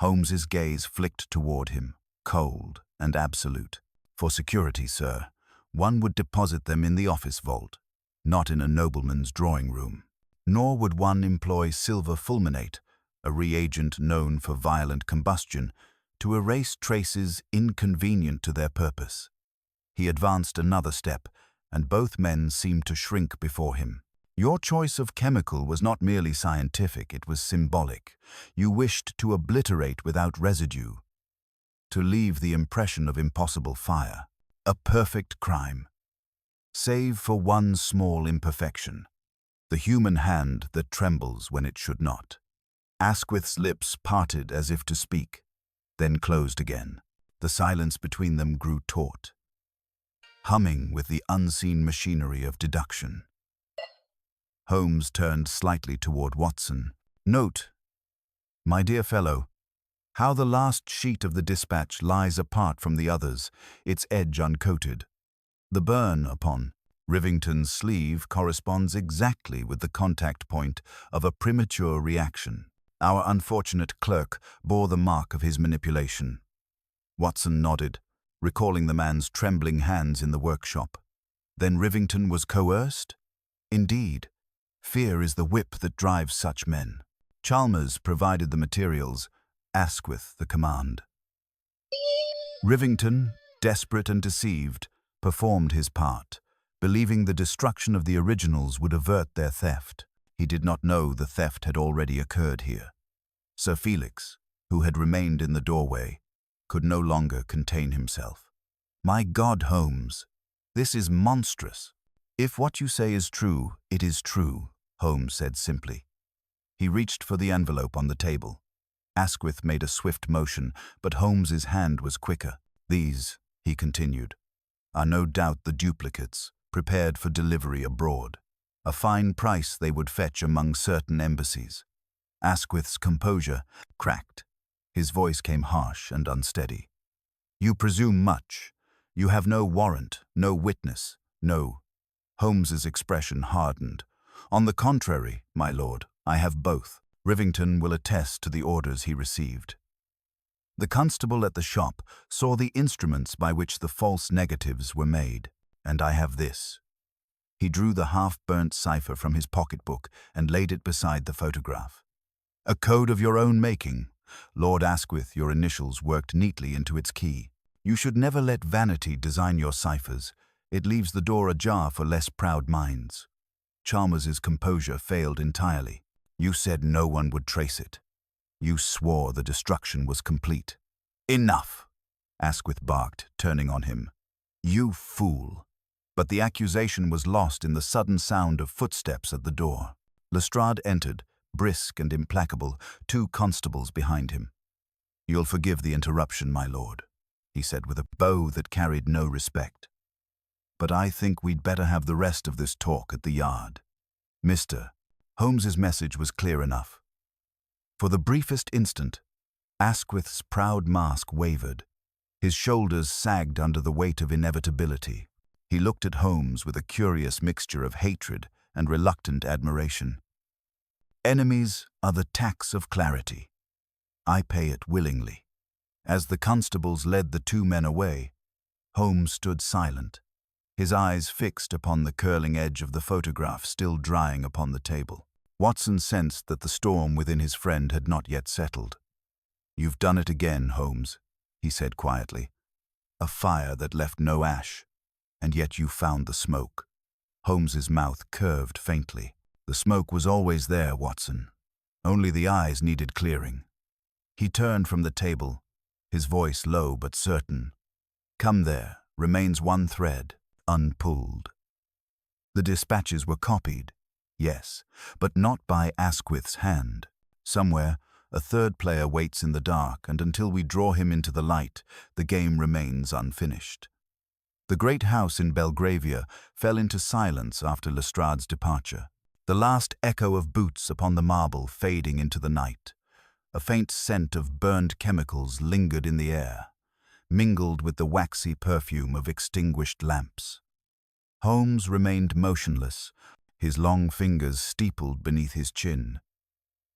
Holmes's gaze flicked toward him, cold and absolute. "For security, sir, one would deposit them in the office vault, not in a nobleman's drawing room. Nor would one employ silver fulminate, a reagent known for violent combustion, to erase traces inconvenient to their purpose." He advanced another step, and both men seemed to shrink before him. "Your choice of chemical was not merely scientific, it was symbolic. You wished to obliterate without residue, to leave the impression of impossible fire. A perfect crime, save for one small imperfection, the human hand that trembles when it should not." Asquith's lips parted as if to speak, then closed again. The silence between them grew taut, humming with the unseen machinery of deduction. Holmes turned slightly toward Watson. "Note, my dear fellow, How the last sheet of the dispatch lies apart from the others, its edge uncoated. The burn upon Rivington's sleeve corresponds exactly with the contact point of a premature reaction. Our unfortunate clerk bore the mark of his manipulation. Watson nodded, recalling the man's trembling hands in the workshop. Then Rivington was coerced? Indeed. Fear is the whip that drives such men. Chalmers provided the materials, Asquith the command. Rivington, desperate and deceived, performed his part, believing the destruction of the originals would avert their theft. He did not know the theft had already occurred here. Sir Felix, who had remained in the doorway, could no longer contain himself. "My God, Holmes, this is monstrous." "If what you say is true, it is true," Holmes said simply. He reached for the envelope on the table. Asquith made a swift motion, but Holmes's hand was quicker. "These," he continued, "are no doubt the duplicates, prepared for delivery abroad. A fine price they would fetch among certain embassies." Asquith's composure cracked. His voice came harsh and unsteady. "You presume much. You have no warrant, no witness, no—" Holmes's expression hardened. "On the contrary, my lord, I have both. Rivington will attest to the orders he received. The constable at the shop saw the instruments by which the false negatives were made, and I have this." He drew the half-burnt cipher from his pocketbook and laid it beside the photograph. "A code of your own making. Lord Asquith, your initials worked neatly into its key. You should never let vanity design your ciphers. It leaves the door ajar for less proud minds." Chalmers's composure failed entirely. "You said no one would trace it. You swore the destruction was complete." "Enough!" Asquith barked, turning on him. "You fool!" But the accusation was lost in the sudden sound of footsteps at the door. Lestrade entered, brisk and implacable, 2 constables behind him. "You'll forgive the interruption, my lord," he said with a bow that carried no respect. "But I think we'd better have the rest of this talk at the yard. Mr. Holmes's message was clear enough." For the briefest instant, Asquith's proud mask wavered. His shoulders sagged under the weight of inevitability. He looked at Holmes with a curious mixture of hatred and reluctant admiration. "Enemies are the tax of clarity. I pay it willingly." As the constables led the 2 men away, Holmes stood silent, his eyes fixed upon the curling edge of the photograph still drying upon the table. Watson sensed that the storm within his friend had not yet settled. "You've done it again, Holmes," he said quietly. "A fire that left no ash, and yet you found the smoke." Holmes's mouth curved faintly. "The smoke was always there, Watson. Only the eyes needed clearing." He turned from the table, his voice low but certain. "Come, there remains one thread, unpulled. The dispatches were copied, yes, but not by Asquith's hand. Somewhere, a third player waits in the dark, and until we draw him into the light, the game remains unfinished." The great house in Belgravia fell into silence after Lestrade's departure, the last echo of boots upon the marble fading into the night. A faint scent of burned chemicals lingered in the air, mingled with the waxy perfume of extinguished lamps. Holmes remained motionless, his long fingers steepled beneath his chin.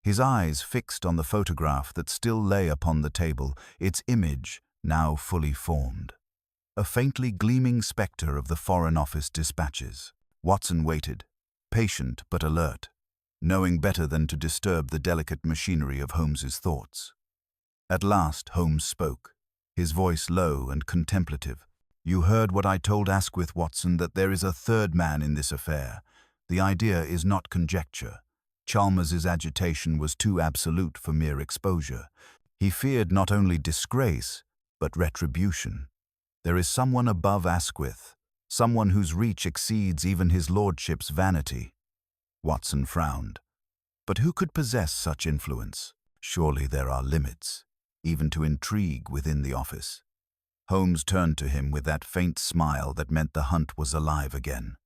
His eyes fixed on the photograph that still lay upon the table, its image now fully formed. A faintly gleaming spectre of the Foreign Office dispatches. Watson waited, patient but alert, knowing better than to disturb the delicate machinery of Holmes's thoughts. At last Holmes spoke, his voice low and contemplative. "You heard what I told Asquith, Watson, that there is a third man in this affair. The idea is not conjecture. Chalmers's agitation was too absolute for mere exposure. He feared not only disgrace, but retribution. There is someone above Asquith, someone whose reach exceeds even his lordship's vanity." Watson frowned. "But who could possess such influence? Surely there are limits, even to intrigue within the office." Holmes turned to him with that faint smile that meant the hunt was alive again.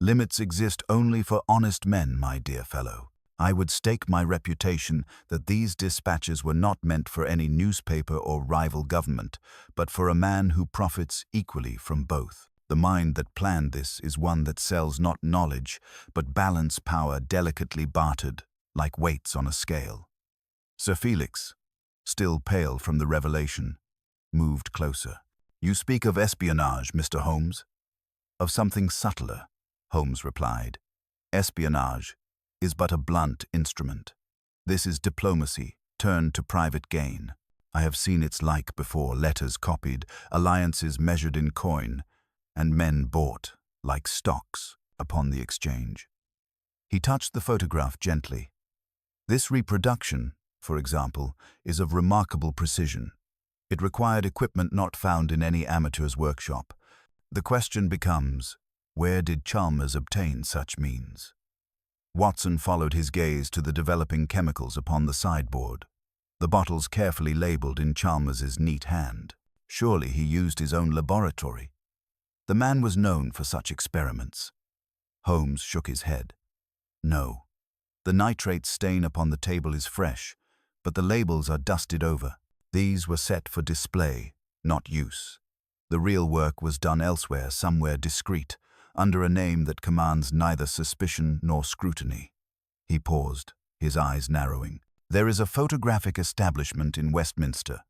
"Limits exist only for honest men, my dear fellow. I would stake my reputation that these dispatches were not meant for any newspaper or rival government, but for a man who profits equally from both. The mind that planned this is one that sells not knowledge, but balance power delicately bartered, like weights on a scale. Sir Felix, still pale from the revelation, moved closer. You speak of espionage, Mr. Holmes? Of something subtler, Holmes replied. Espionage is but a blunt instrument. This is diplomacy, turned to private gain. I have seen its like before, letters copied, alliances measured in coin, and men bought, like stocks, upon the exchange. He touched the photograph gently. This reproduction, for example, is of remarkable precision. It required equipment not found in any amateur's workshop. The question becomes, where did Chalmers obtain such means? Watson followed his gaze to the developing chemicals upon the sideboard, the bottles carefully labeled in Chalmers's neat hand. Surely he used his own laboratory. The man was known for such experiments. Holmes shook his head. No. The nitrate stain upon the table is fresh, but the labels are dusted over. These were set for display, not use. The real work was done elsewhere, somewhere discreet, under a name that commands neither suspicion nor scrutiny. He paused, his eyes narrowing. There is a photographic establishment in Westminster,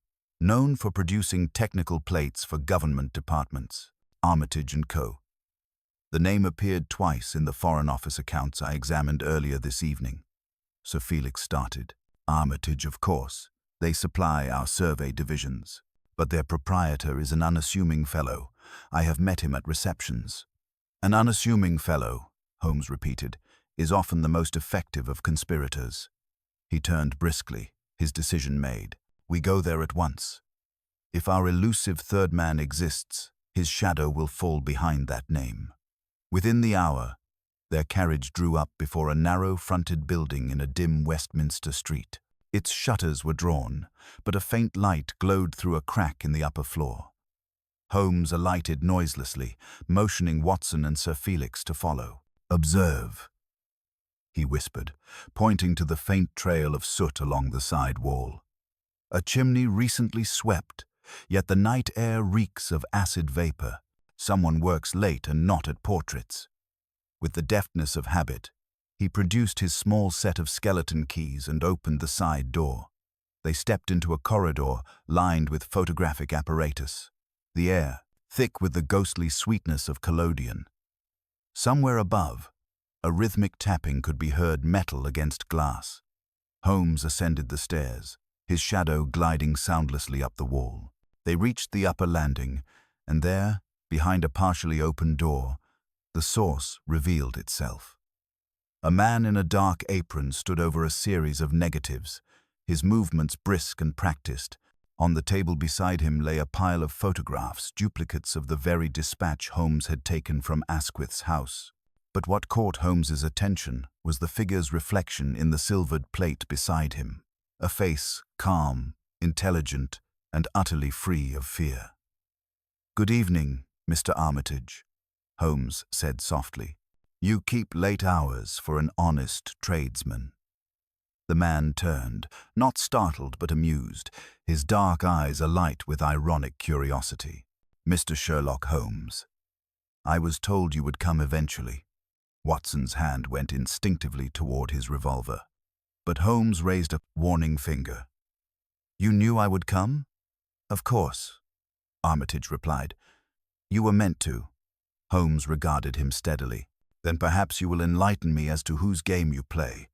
known for producing technical plates for government departments, Armitage & Co. The name appeared twice in the Foreign Office accounts I examined earlier this evening. Sir Felix started. Armitage, of course. They supply our survey divisions. But their proprietor is an unassuming fellow. I have met him at receptions. An unassuming fellow, Holmes repeated, is often the most effective of conspirators. He turned briskly, his decision made. We go there at once. If our elusive third man exists, his shadow will fall behind that name. Within the hour, their carriage drew up before a narrow-fronted building in a dim Westminster street. Its shutters were drawn, but a faint light glowed through a crack in the upper floor. Holmes alighted noiselessly, motioning Watson and Sir Felix to follow. Observe, he whispered, pointing to the faint trail of soot along the side wall. A chimney recently swept, yet the night air reeks of acid vapor. Someone works late and not at portraits. With the deftness of habit, he produced his small set of skeleton keys and opened the side door. They stepped into a corridor lined with photographic apparatus, the air thick with the ghostly sweetness of collodion. Somewhere above, a rhythmic tapping could be heard, metal against glass. Holmes ascended the stairs, his shadow gliding soundlessly up the wall. They reached the upper landing, and there, behind a partially open door, the source revealed itself. A man in a dark apron stood over a series of negatives, his movements brisk and practiced. On the table beside him lay a pile of photographs, duplicates of the very dispatch Holmes had taken from Asquith's house. But what caught Holmes's attention was the figure's reflection in the silvered plate beside him, a face calm, intelligent, and utterly free of fear. "Good evening, Mr. Armitage," Holmes said softly. "You keep late hours for an honest tradesman." The man turned, not startled but amused, his dark eyes alight with ironic curiosity. "Mr. Sherlock Holmes, I was told you would come eventually." Watson's hand went instinctively toward his revolver, but Holmes raised a warning finger. "You knew I would come?" "Of course," Armitage replied. "You were meant to." Holmes regarded him steadily. "Then perhaps you will enlighten me as to whose game you play.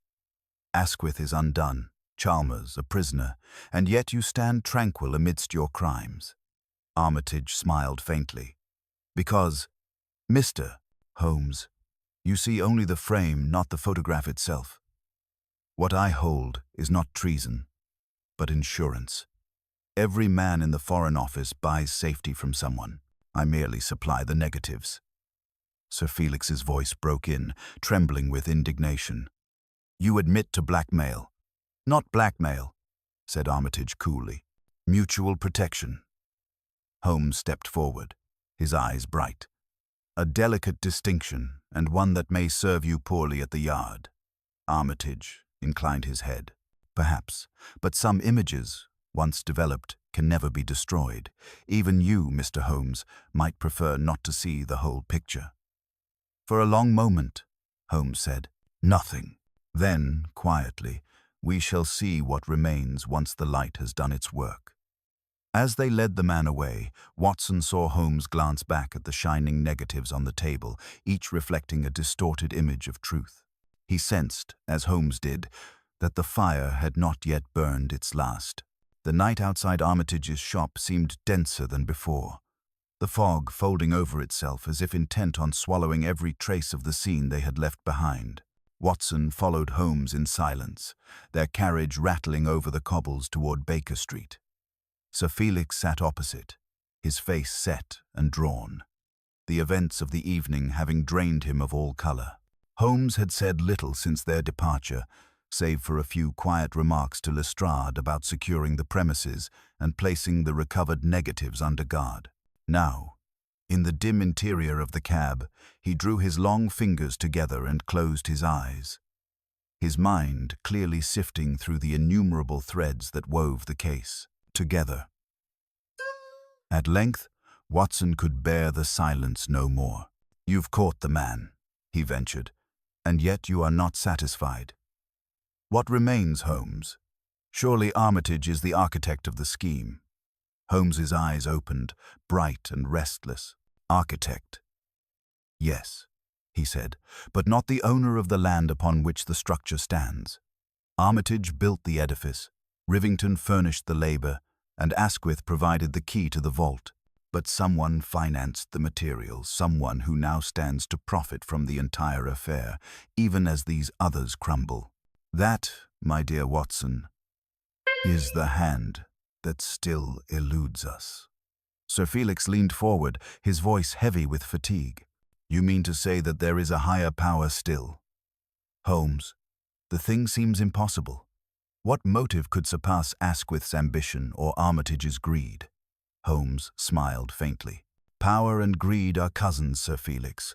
Asquith is undone, Chalmers a prisoner, and yet you stand tranquil amidst your crimes." Armitage smiled faintly. "Because, Mr. Holmes, you see only the frame, not the photograph itself. What I hold is not treason, but insurance. Every man in the Foreign Office buys safety from someone. I merely supply the negatives." Sir Felix's voice broke in, trembling with indignation. "You admit to blackmail." "Not blackmail," said Armitage coolly. "Mutual protection." Holmes stepped forward, his eyes bright. "A delicate distinction, and one that may serve you poorly at the Yard. Armitage inclined his head. Perhaps, but some images, once developed, can never be destroyed. Even you, Mr. Holmes, might prefer not to see the whole picture. For a long moment, Holmes said, nothing. Then, quietly, we shall see what remains once the light has done its work. As they led the man away, Watson saw Holmes glance back at the shining negatives on the table, each reflecting a distorted image of truth. He sensed, as Holmes did, that the fire had not yet burned its last. The night outside Armitage's shop seemed denser than before, the fog folding over itself as if intent on swallowing every trace of the scene they had left behind. Watson followed Holmes in silence, their carriage rattling over the cobbles toward Baker Street. Sir Felix sat opposite, his face set and drawn, the events of the evening having drained him of all color. Holmes had said little since their departure, save for a few quiet remarks to Lestrade about securing the premises and placing the recovered negatives under guard. Now, in the dim interior of the cab, he drew his long fingers together and closed his eyes, his mind clearly sifting through the innumerable threads that wove the case together. At length, Watson could bear the silence no more. "You've caught the man," he ventured, "and yet you are not satisfied. What remains, Holmes? Surely Armitage is the architect of the scheme." Holmes's eyes opened, bright and restless. "Architect? Yes," he said, "but not the owner of the land upon which the structure stands. Armitage built the edifice, Rivington furnished the labor, and Asquith provided the key to the vault. But someone financed the materials, someone who now stands to profit from the entire affair, even as these others crumble. That, my dear Watson, is the hand that still eludes us." Sir Felix leaned forward, his voice heavy with fatigue. "You mean to say that there is a higher power still?" "Holmes, the thing seems impossible. What motive could surpass Asquith's ambition or Armitage's greed?" Holmes smiled faintly. "Power and greed are cousins, Sir Felix,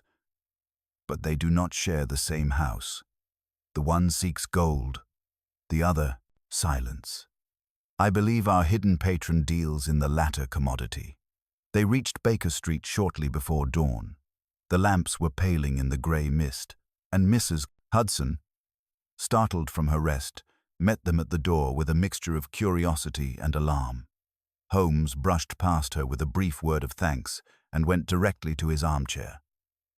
but they do not share the same house. The one seeks gold, the other silence. I believe our hidden patron deals in the latter commodity." They reached Baker Street shortly before dawn. The lamps were paling in the grey mist, and Mrs. Hudson, startled from her rest, met them at the door with a mixture of curiosity and alarm. Holmes brushed past her with a brief word of thanks and went directly to his armchair.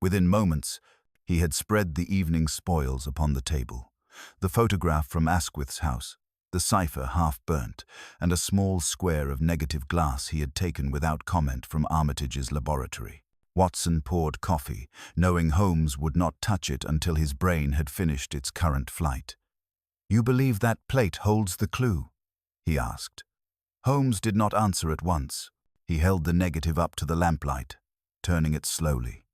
Within moments, he had spread the evening spoils upon the table: the photograph from Asquith's house, the cipher half burnt, and a small square of negative glass he had taken without comment from Armitage's laboratory. Watson poured coffee, knowing Holmes would not touch it until his brain had finished its current flight. "You believe that plate holds the clue?" he asked. Holmes did not answer at once. He held the negative up to the lamplight, turning it slowly.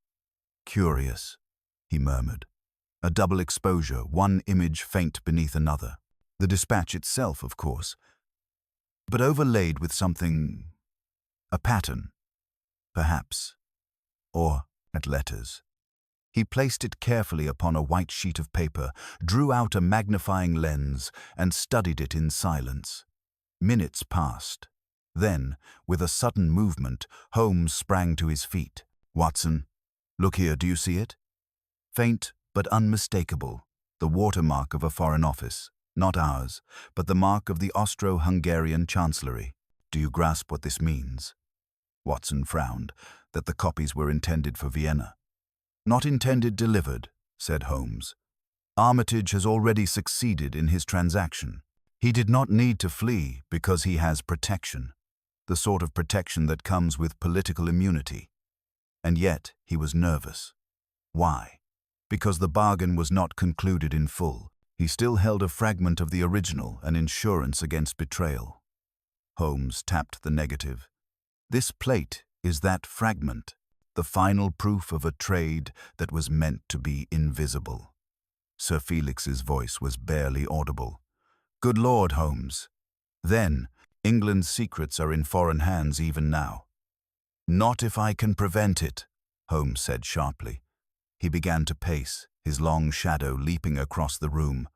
"Curious," he murmured. "A double exposure, one image faint beneath another. The dispatch itself, of course, but overlaid with something, a pattern, perhaps, or at letters." He placed it carefully upon a white sheet of paper, drew out a magnifying lens, and studied it in silence. Minutes passed. Then, with a sudden movement, Holmes sprang to his feet. "Watson, look here, do you see it? Faint but unmistakable, the watermark of a foreign office. Not ours, but the mark of the Austro-Hungarian Chancellery. Do you grasp what this means?" Watson frowned, that the copies were intended for Vienna. "Not intended delivered," said Holmes. "Armitage has already succeeded in his transaction. He did not need to flee because he has protection, the sort of protection that comes with political immunity. And yet he was nervous. Why? Because the bargain was not concluded in full. He still held a fragment of the original, an insurance against betrayal." Holmes tapped the negative. "This plate is that fragment, the final proof of a trade that was meant to be invisible." Sir Felix's voice was barely audible. "Good Lord, Holmes. Then, England's secrets are in foreign hands even now." "Not if I can prevent it," Holmes said sharply. He began to pace, his long shadow leaping across the room.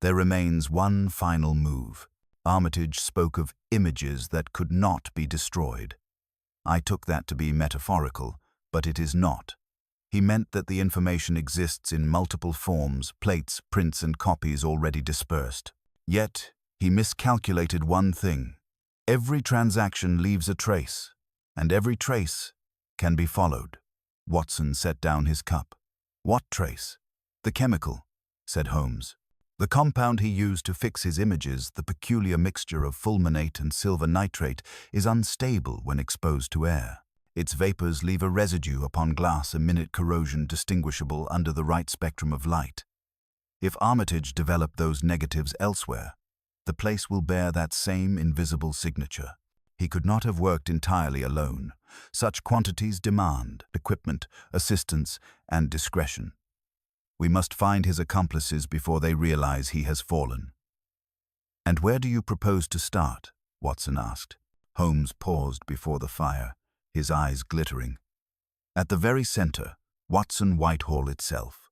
There remains one final move. Armitage spoke of images that could not be destroyed. I took that to be metaphorical, but it is not. He meant that the information exists in multiple forms, plates, prints, and copies already dispersed. Yet, he miscalculated one thing. Every transaction leaves a trace, and every trace can be followed. Watson set down his cup. What trace? The chemical, said Holmes. The compound he used to fix his images, the peculiar mixture of fulminate and silver nitrate, is unstable when exposed to air. Its vapors leave a residue upon glass, a minute corrosion distinguishable under the right spectrum of light. If Armitage developed those negatives elsewhere, the place will bear that same invisible signature. He could not have worked entirely alone. Such quantities demand equipment, assistance, and discretion. We must find his accomplices before they realize he has fallen. And where do you propose to start? Watson asked. Holmes paused before the fire, his eyes glittering. At the very center, Watson Whitehall itself.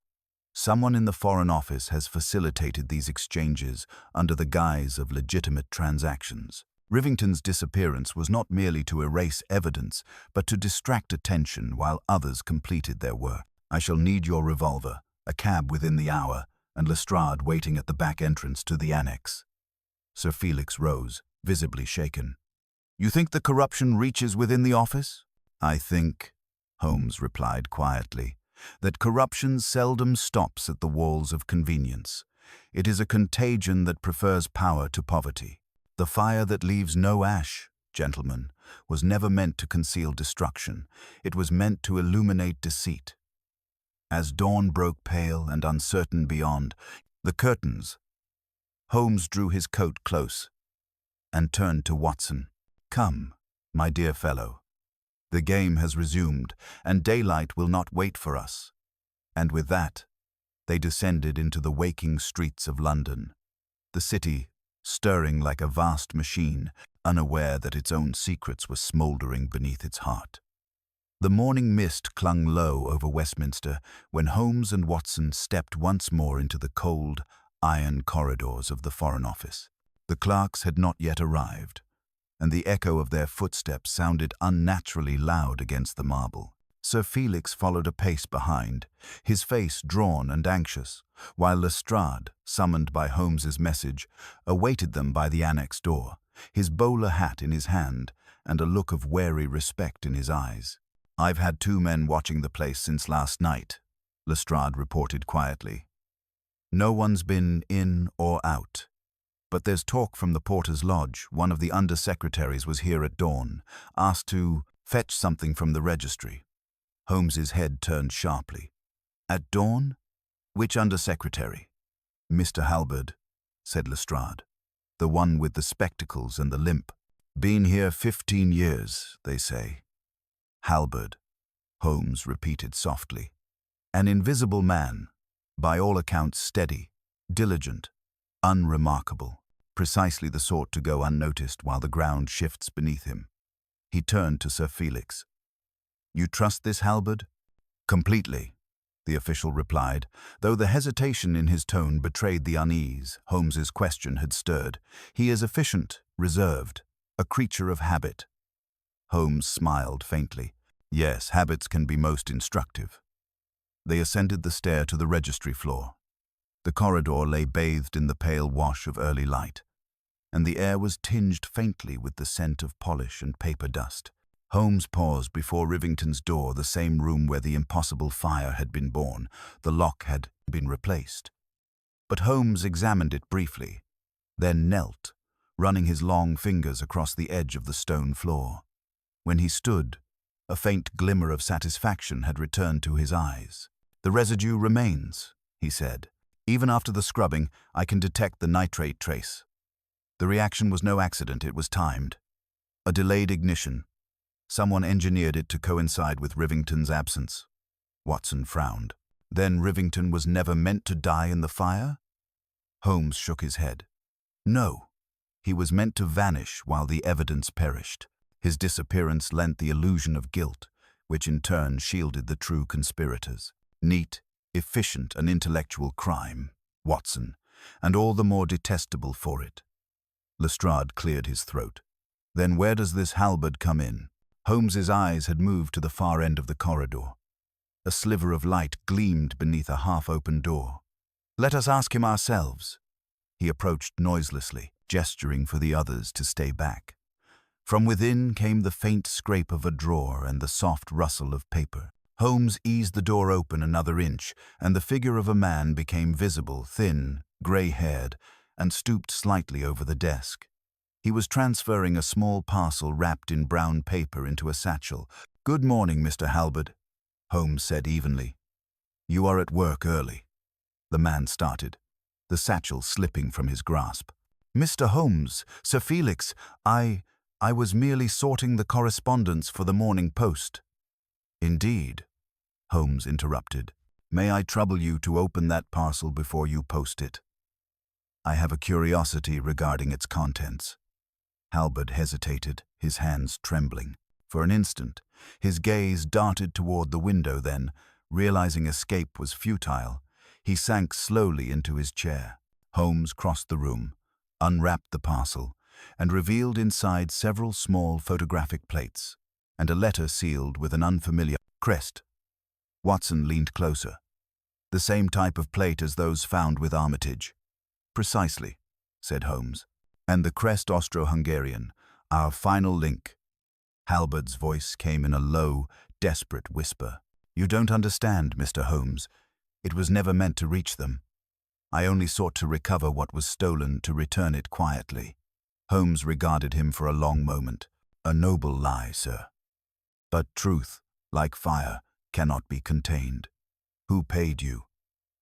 Someone in the Foreign Office has facilitated these exchanges under the guise of legitimate transactions. Rivington's disappearance was not merely to erase evidence, but to distract attention while others completed their work. I shall need your revolver, a cab within the hour, and Lestrade waiting at the back entrance to the annex. Sir Felix rose, visibly shaken. You think the corruption reaches within the office? I think, Holmes replied quietly, that corruption seldom stops at the walls of convenience. It is a contagion that prefers power to poverty. The fire that leaves no ash, gentlemen, was never meant to conceal destruction. It was meant to illuminate deceit. As dawn broke pale and uncertain beyond the curtains, Holmes drew his coat close and turned to Watson. Come, my dear fellow. The game has resumed, and daylight will not wait for us. And with that, they descended into the waking streets of London, the city stirring like a vast machine, unaware that its own secrets were smouldering beneath its heart. The morning mist clung low over Westminster when Holmes and Watson stepped once more into the cold, iron corridors of the Foreign Office. The clerks had not yet arrived, and the echo of their footsteps sounded unnaturally loud against the marble. Sir Felix followed a pace behind, his face drawn and anxious, while Lestrade, summoned by Holmes's message, awaited them by the annex door, his bowler hat in his hand and a look of wary respect in his eyes. I've had 2 men watching the place since last night, Lestrade reported quietly. No one's been in or out. But there's talk from the porter's lodge. One of the under-secretaries was here at dawn, asked to fetch something from the registry. Holmes's head turned sharply. At dawn? Which under-secretary? Mr. Halberd, said Lestrade. The one with the spectacles and the limp. Been here 15 years, they say. Halberd, Holmes repeated softly. An invisible man, by all accounts steady, diligent, unremarkable, precisely the sort to go unnoticed while the ground shifts beneath him. He turned to Sir Felix. You trust this Halberd? Completely, the official replied, though the hesitation in his tone betrayed the unease Holmes's question had stirred. He is efficient, reserved, a creature of habit. Holmes smiled faintly. Yes, habits can be most instructive. They ascended the stair to the registry floor. The corridor lay bathed in the pale wash of early light, and the air was tinged faintly with the scent of polish and paper dust. Holmes paused before Rivington's door, the same room where the impossible fire had been born. The lock had been replaced. But Holmes examined it briefly, then knelt, running his long fingers across the edge of the stone floor. When he stood, a faint glimmer of satisfaction had returned to his eyes. The residue remains, he said. Even after the scrubbing, I can detect the nitrate trace. The reaction was no accident, it was timed. A delayed ignition. Someone engineered it to coincide with Rivington's absence. Watson frowned. Then Rivington was never meant to die in the fire? Holmes shook his head. No. He was meant to vanish while the evidence perished. His disappearance lent the illusion of guilt, which in turn shielded the true conspirators. Neat, efficient, and intellectual crime. Watson, and all the more detestable for it. Lestrade cleared his throat. Then where does this halberd come in? Holmes's eyes had moved to the far end of the corridor. A sliver of light gleamed beneath a half-open door. Let us ask him ourselves. He approached noiselessly, gesturing for the others to stay back. From within came the faint scrape of a drawer and the soft rustle of paper. Holmes eased the door open another inch, and the figure of a man became visible, thin, grey-haired, and stooped slightly over the desk. He was transferring a small parcel wrapped in brown paper into a satchel. "Good morning, Mr. Halberd," Holmes said evenly. "You are at work early." The man started, the satchel slipping from his grasp. "Mr. Holmes, Sir Felix, I was merely sorting the correspondence for the Morning Post." "Indeed," Holmes interrupted. "May I trouble you to open that parcel before you post it? I have a curiosity regarding its contents." Halberd hesitated, his hands trembling. For an instant, his gaze darted toward the window, then, realizing escape was futile, he sank slowly into his chair. Holmes crossed the room, unwrapped the parcel, and revealed inside several small photographic plates, and a letter sealed with an unfamiliar crest. Watson leaned closer. "The same type of plate as those found with Armitage." "Precisely," said Holmes. "And the crest Austro-Hungarian, our final link." Halberd's voice came in a low, desperate whisper. "You don't understand, Mr. Holmes. It was never meant to reach them. I only sought to recover what was stolen, to return it quietly." Holmes regarded him for a long moment. "A noble lie, sir. But truth, like fire, cannot be contained. Who paid you?"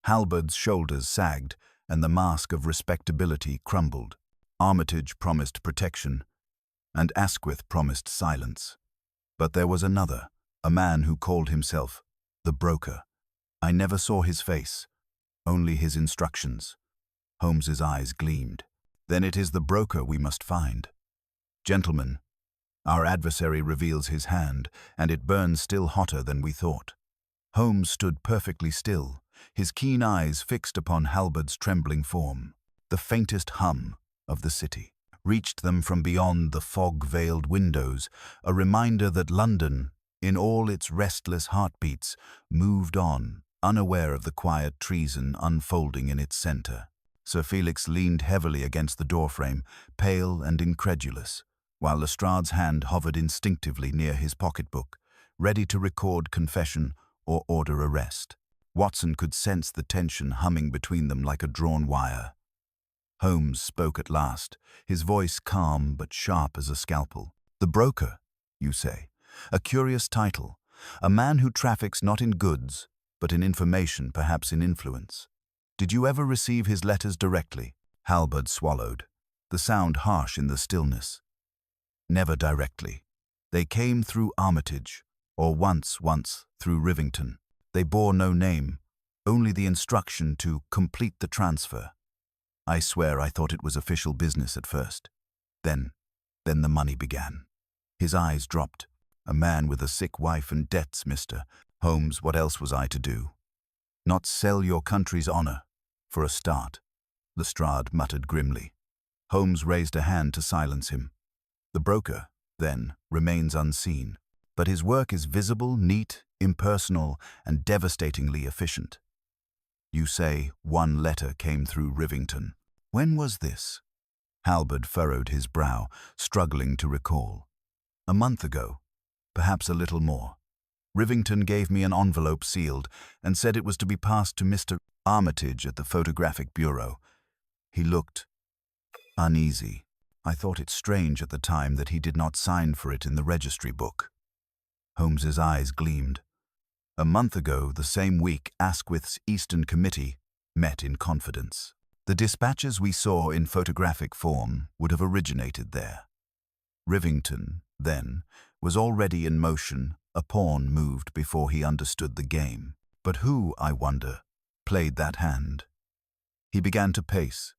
Halberd's shoulders sagged, and the mask of respectability crumbled. "Armitage promised protection, and Asquith promised silence. But there was another, a man who called himself the broker. I never saw his face, only his instructions." Holmes's eyes gleamed. "Then it is the broker we must find. Gentlemen, our adversary reveals his hand, and it burns still hotter than we thought." Holmes stood perfectly still, his keen eyes fixed upon Halberd's trembling form. The faintest hum of the city reached them from beyond the fog-veiled windows, a reminder that London, in all its restless heartbeats, moved on, unaware of the quiet treason unfolding in its center. Sir Felix leaned heavily against the doorframe, pale and incredulous, while Lestrade's hand hovered instinctively near his pocketbook, ready to record confession or order arrest. Watson could sense the tension humming between them like a drawn wire. Holmes spoke at last, his voice calm but sharp as a scalpel. "The broker, you say? A curious title. A man who traffics not in goods, but in information, perhaps in influence. Did you ever receive his letters directly?" Halberd swallowed, the sound harsh in the stillness. "Never directly. They came through Armitage, or once through Rivington. They bore no name, only the instruction to complete the transfer. I swear I thought it was official business at first. Then the money began." His eyes dropped. "A man with a sick wife and debts, Mr. Holmes, what else was I to do? Not sell your country's honor, for a start," Lestrade muttered grimly. Holmes raised a hand to silence him. "The broker, then, remains unseen, but his work is visible, neat, impersonal, and devastatingly efficient. You say one letter came through Rivington. When was this?" Halberd furrowed his brow, struggling to recall. "A month ago, perhaps a little more. Rivington gave me an envelope sealed and said it was to be passed to Mr. Armitage at the Photographic Bureau. He looked uneasy. I thought it strange at the time that he did not sign for it in the registry book." Holmes's eyes gleamed. "A month ago, the same week, Asquith's Eastern Committee met in confidence. The dispatches we saw in photographic form would have originated there. Rivington, then, was already in motion, a pawn moved before he understood the game. But who, I wonder, played that hand?" He began to pace,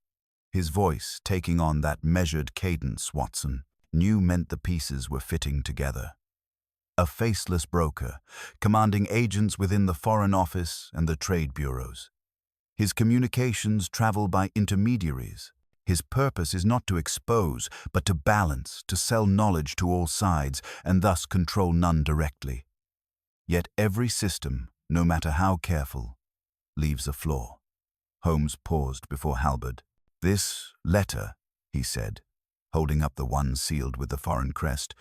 his voice taking on that measured cadence Watson knew meant the pieces were fitting together. A faceless broker, commanding agents within the Foreign Office and the trade bureaus. His communications travel by intermediaries. His purpose is not to expose, but to balance, to sell knowledge to all sides, and thus control none directly. Yet every system, no matter how careful, leaves a flaw. Holmes paused before Halberd. "This letter," he said, holding up the one sealed with the foreign crest,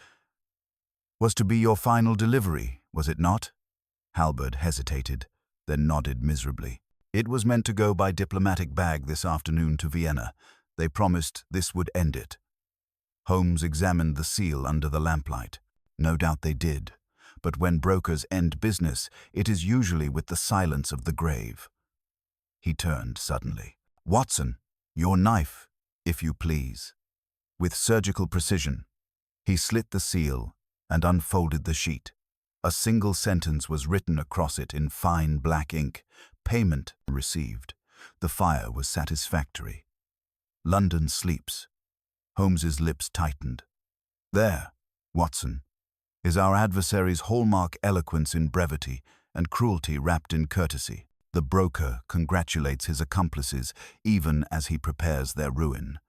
"was to be your final delivery, was it not?" Halberd hesitated, then nodded miserably. "It was meant to go by diplomatic bag this afternoon to Vienna. They promised this would end it." Holmes examined the seal under the lamplight. No doubt they did. But when brokers end business, it is usually with the silence of the grave. He turned suddenly. "Watson, your knife, if you please." With surgical precision, he slit the seal and unfolded the sheet. A single sentence was written across it in fine black ink. "Payment received." The fire was satisfactory. "London sleeps." Holmes's lips tightened. "There, Watson, is our adversary's hallmark eloquence in brevity and cruelty wrapped in courtesy. The broker congratulates his accomplices even as he prepares their ruin.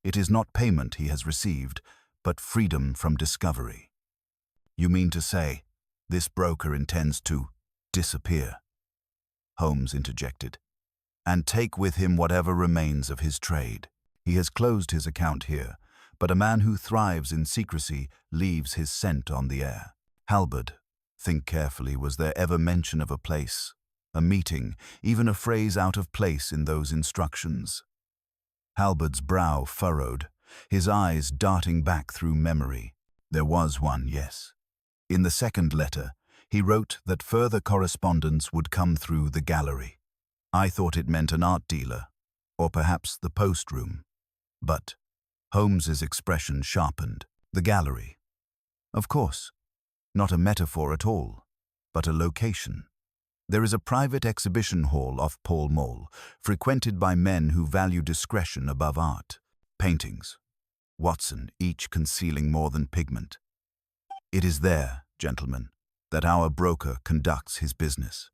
It is not payment he has received, but freedom from discovery." "You mean to say, this broker intends to disappear?" Holmes interjected. "And take with him whatever remains of his trade. He has closed his account here, but a man who thrives in secrecy leaves his scent on the air." "Halberd, think carefully, was there ever mention of a place, a meeting, even a phrase out of place in those instructions?" Halberd's brow furrowed, his eyes darting back through memory. "There was one, yes. In the second letter, he wrote that further correspondence would come through the gallery. I thought it meant an art dealer, or perhaps the post room. But," Holmes's expression sharpened, "the gallery. Of course, not a metaphor at all, but a location. There is a private exhibition hall off Pall Mall, frequented by men who value discretion above art. Paintings, Watson, each concealing more than pigment. It is there, gentlemen, that our broker conducts his business."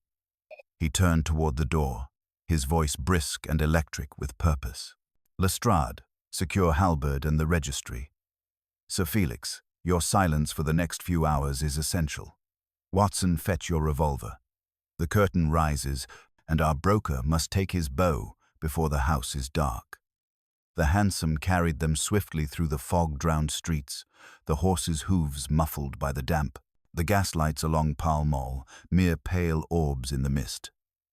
He turned toward the door, his voice brisk and electric with purpose. "Lestrade, secure Halberd and the registry. Sir Felix, your silence for the next few hours is essential. Watson, fetch your revolver. The curtain rises, and our broker must take his bow before the house is dark." The hansom carried them swiftly through the fog-drowned streets, the horses' hooves muffled by the damp, the gaslights along Pall Mall, mere pale orbs in the mist.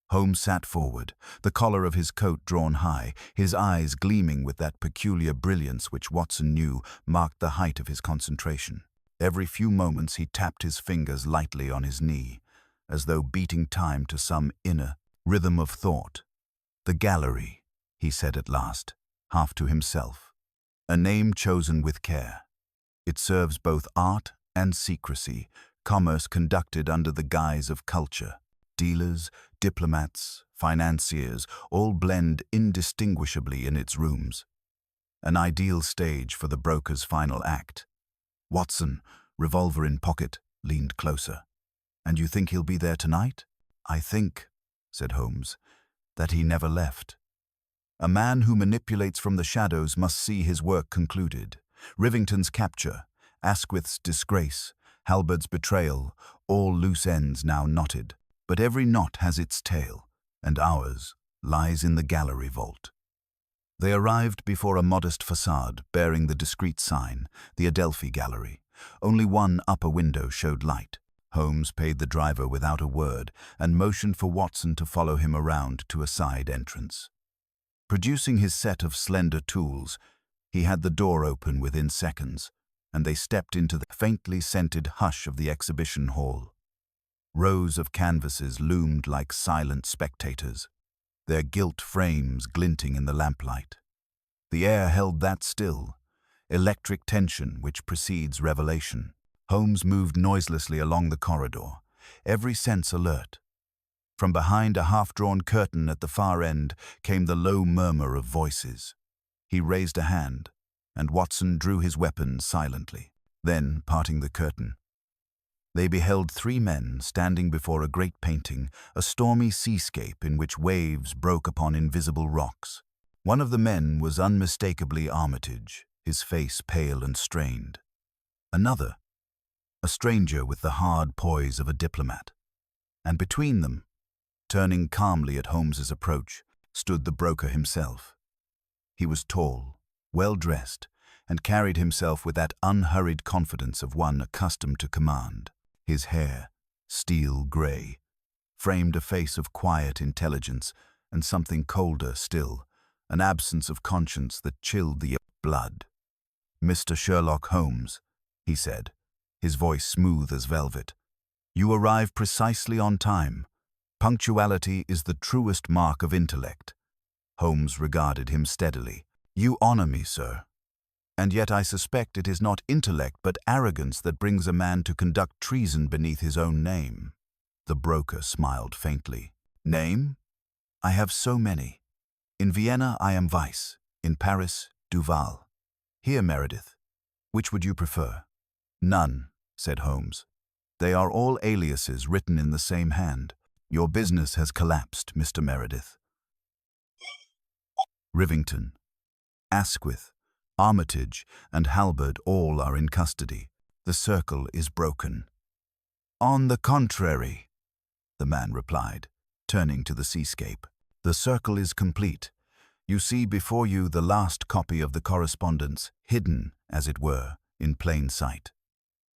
Holmes sat forward, the collar of his coat drawn high, his eyes gleaming with that peculiar brilliance which Watson knew marked the height of his concentration. Every few moments he tapped his fingers lightly on his knee, as though beating time to some inner rhythm of thought. "The gallery," he said at last, half to himself. "A name chosen with care. It serves both art and secrecy, commerce conducted under the guise of culture. Dealers, diplomats, financiers, all blend indistinguishably in its rooms. An ideal stage for the broker's final act." Watson, revolver in pocket, leaned closer. "And you think he'll be there tonight?" "I think," said Holmes, "that he never left. A man who manipulates from the shadows must see his work concluded. Rivington's capture, Asquith's disgrace, Halberd's betrayal, all loose ends now knotted. But every knot has its tail, and ours lies in the gallery vault." They arrived before a modest facade bearing the discreet sign, the Adelphi Gallery. Only one upper window showed light. Holmes paid the driver without a word and motioned for Watson to follow him around to a side entrance. Producing his set of slender tools, he had the door open within seconds, and they stepped into the faintly scented hush of the exhibition hall. Rows of canvases loomed like silent spectators, their gilt frames glinting in the lamplight. The air held that still, electric tension which precedes revelation. Holmes moved noiselessly along the corridor, every sense alert. From behind a half-drawn curtain at the far end came the low murmur of voices. He raised a hand, and Watson drew his weapon silently. Then, parting the curtain, They beheld three men standing before a great painting, a stormy seascape in which waves broke upon invisible rocks. One of the men was unmistakably Armitage, his face pale and strained. Another, a stranger with the hard poise of a diplomat. And between them, turning calmly at Holmes's approach, stood the broker himself. He was tall, well-dressed, and carried himself with that unhurried confidence of one accustomed to command. His hair, steel grey, framed a face of quiet intelligence and something colder still, an absence of conscience that chilled the blood. "Mr. Sherlock Holmes," he said, his voice smooth as velvet, "you arrive precisely on time. Punctuality is the truest mark of intellect." Holmes regarded him steadily. "You honor me, sir. And yet I suspect it is not intellect but arrogance that brings a man to conduct treason beneath his own name." The broker smiled faintly. "Name? I have so many. In Vienna I am Weiss, in Paris, Duval. Here, Meredith. Which would you prefer?" "None," said Holmes. "They are all aliases written in the same hand. Your business has collapsed, Mr. Meredith. Rivington, Asquith, Armitage, and Halberd all are in custody. The circle is broken." "On the contrary," the man replied, turning to the seascape. "The circle is complete. You see before you the last copy of the correspondence, hidden, as it were, in plain sight."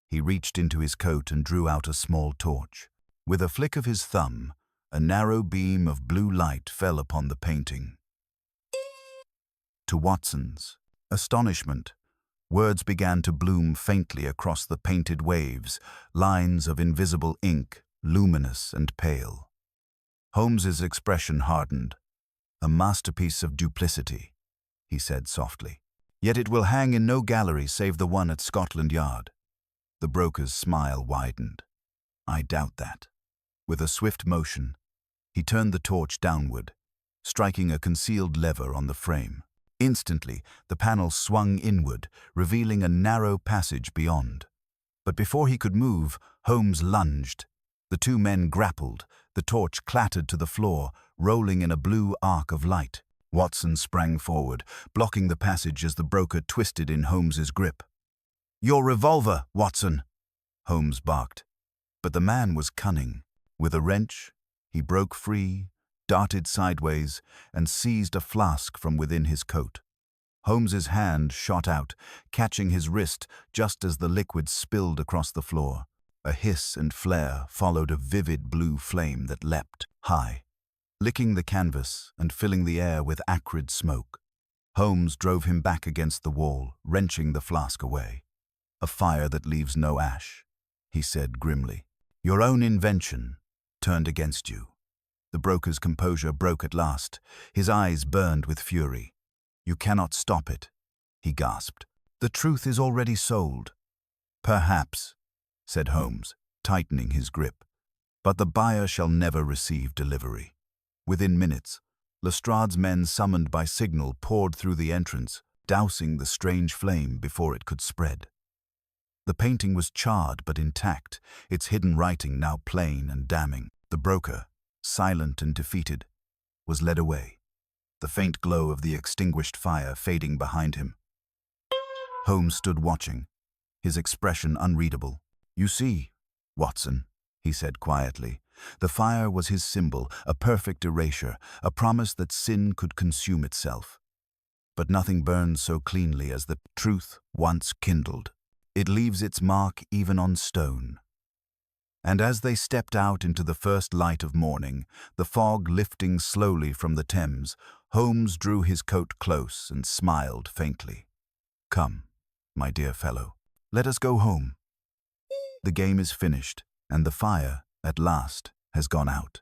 He reached into his coat and drew out a small torch. With a flick of his thumb, a narrow beam of blue light fell upon the painting. To Watson's astonishment, words began to bloom faintly across the painted waves, lines of invisible ink, luminous and pale. Holmes's expression hardened. "A masterpiece of duplicity," he said softly. "Yet it will hang in no gallery save the one at Scotland Yard." The broker's smile widened. "I doubt that." With a swift motion, he turned the torch downward, striking a concealed lever on the frame. Instantly, the panel swung inward, revealing a narrow passage beyond. But before he could move, Holmes lunged. The two men grappled. The torch clattered to the floor, rolling in a blue arc of light. Watson sprang forward, blocking the passage as the broker twisted in Holmes's grip. "Your revolver, Watson!" Holmes barked. But the man was cunning. With a wrench, he broke free, darted sideways, and seized a flask from within his coat. Holmes's hand shot out, catching his wrist just as the liquid spilled across the floor. A hiss and flare followed a vivid blue flame that leapt high, licking the canvas and filling the air with acrid smoke. Holmes drove him back against the wall, wrenching the flask away. "A fire that leaves no ash," he said grimly. "Your own invention, turned against you." The broker's composure broke at last. His eyes burned with fury. "You cannot stop it," he gasped. "The truth is already sold." "Perhaps," said Holmes, tightening his grip. "But the buyer shall never receive delivery." Within minutes, Lestrade's men summoned by signal poured through the entrance, dousing the strange flame before it could spread. The painting was charred but intact, its hidden writing now plain and damning. The broker, silent and defeated, was led away, the faint glow of the extinguished fire fading behind him. Holmes stood watching, his expression unreadable. "You see, Watson," he said quietly, "the fire was his symbol, a perfect erasure, a promise that sin could consume itself. But nothing burns so cleanly as the truth once kindled. It leaves its mark even on stone." And as they stepped out into the first light of morning, the fog lifting slowly from the Thames, Holmes drew his coat close and smiled faintly. "Come, my dear fellow, let us go home. The game is finished, and the fire, at last, has gone out."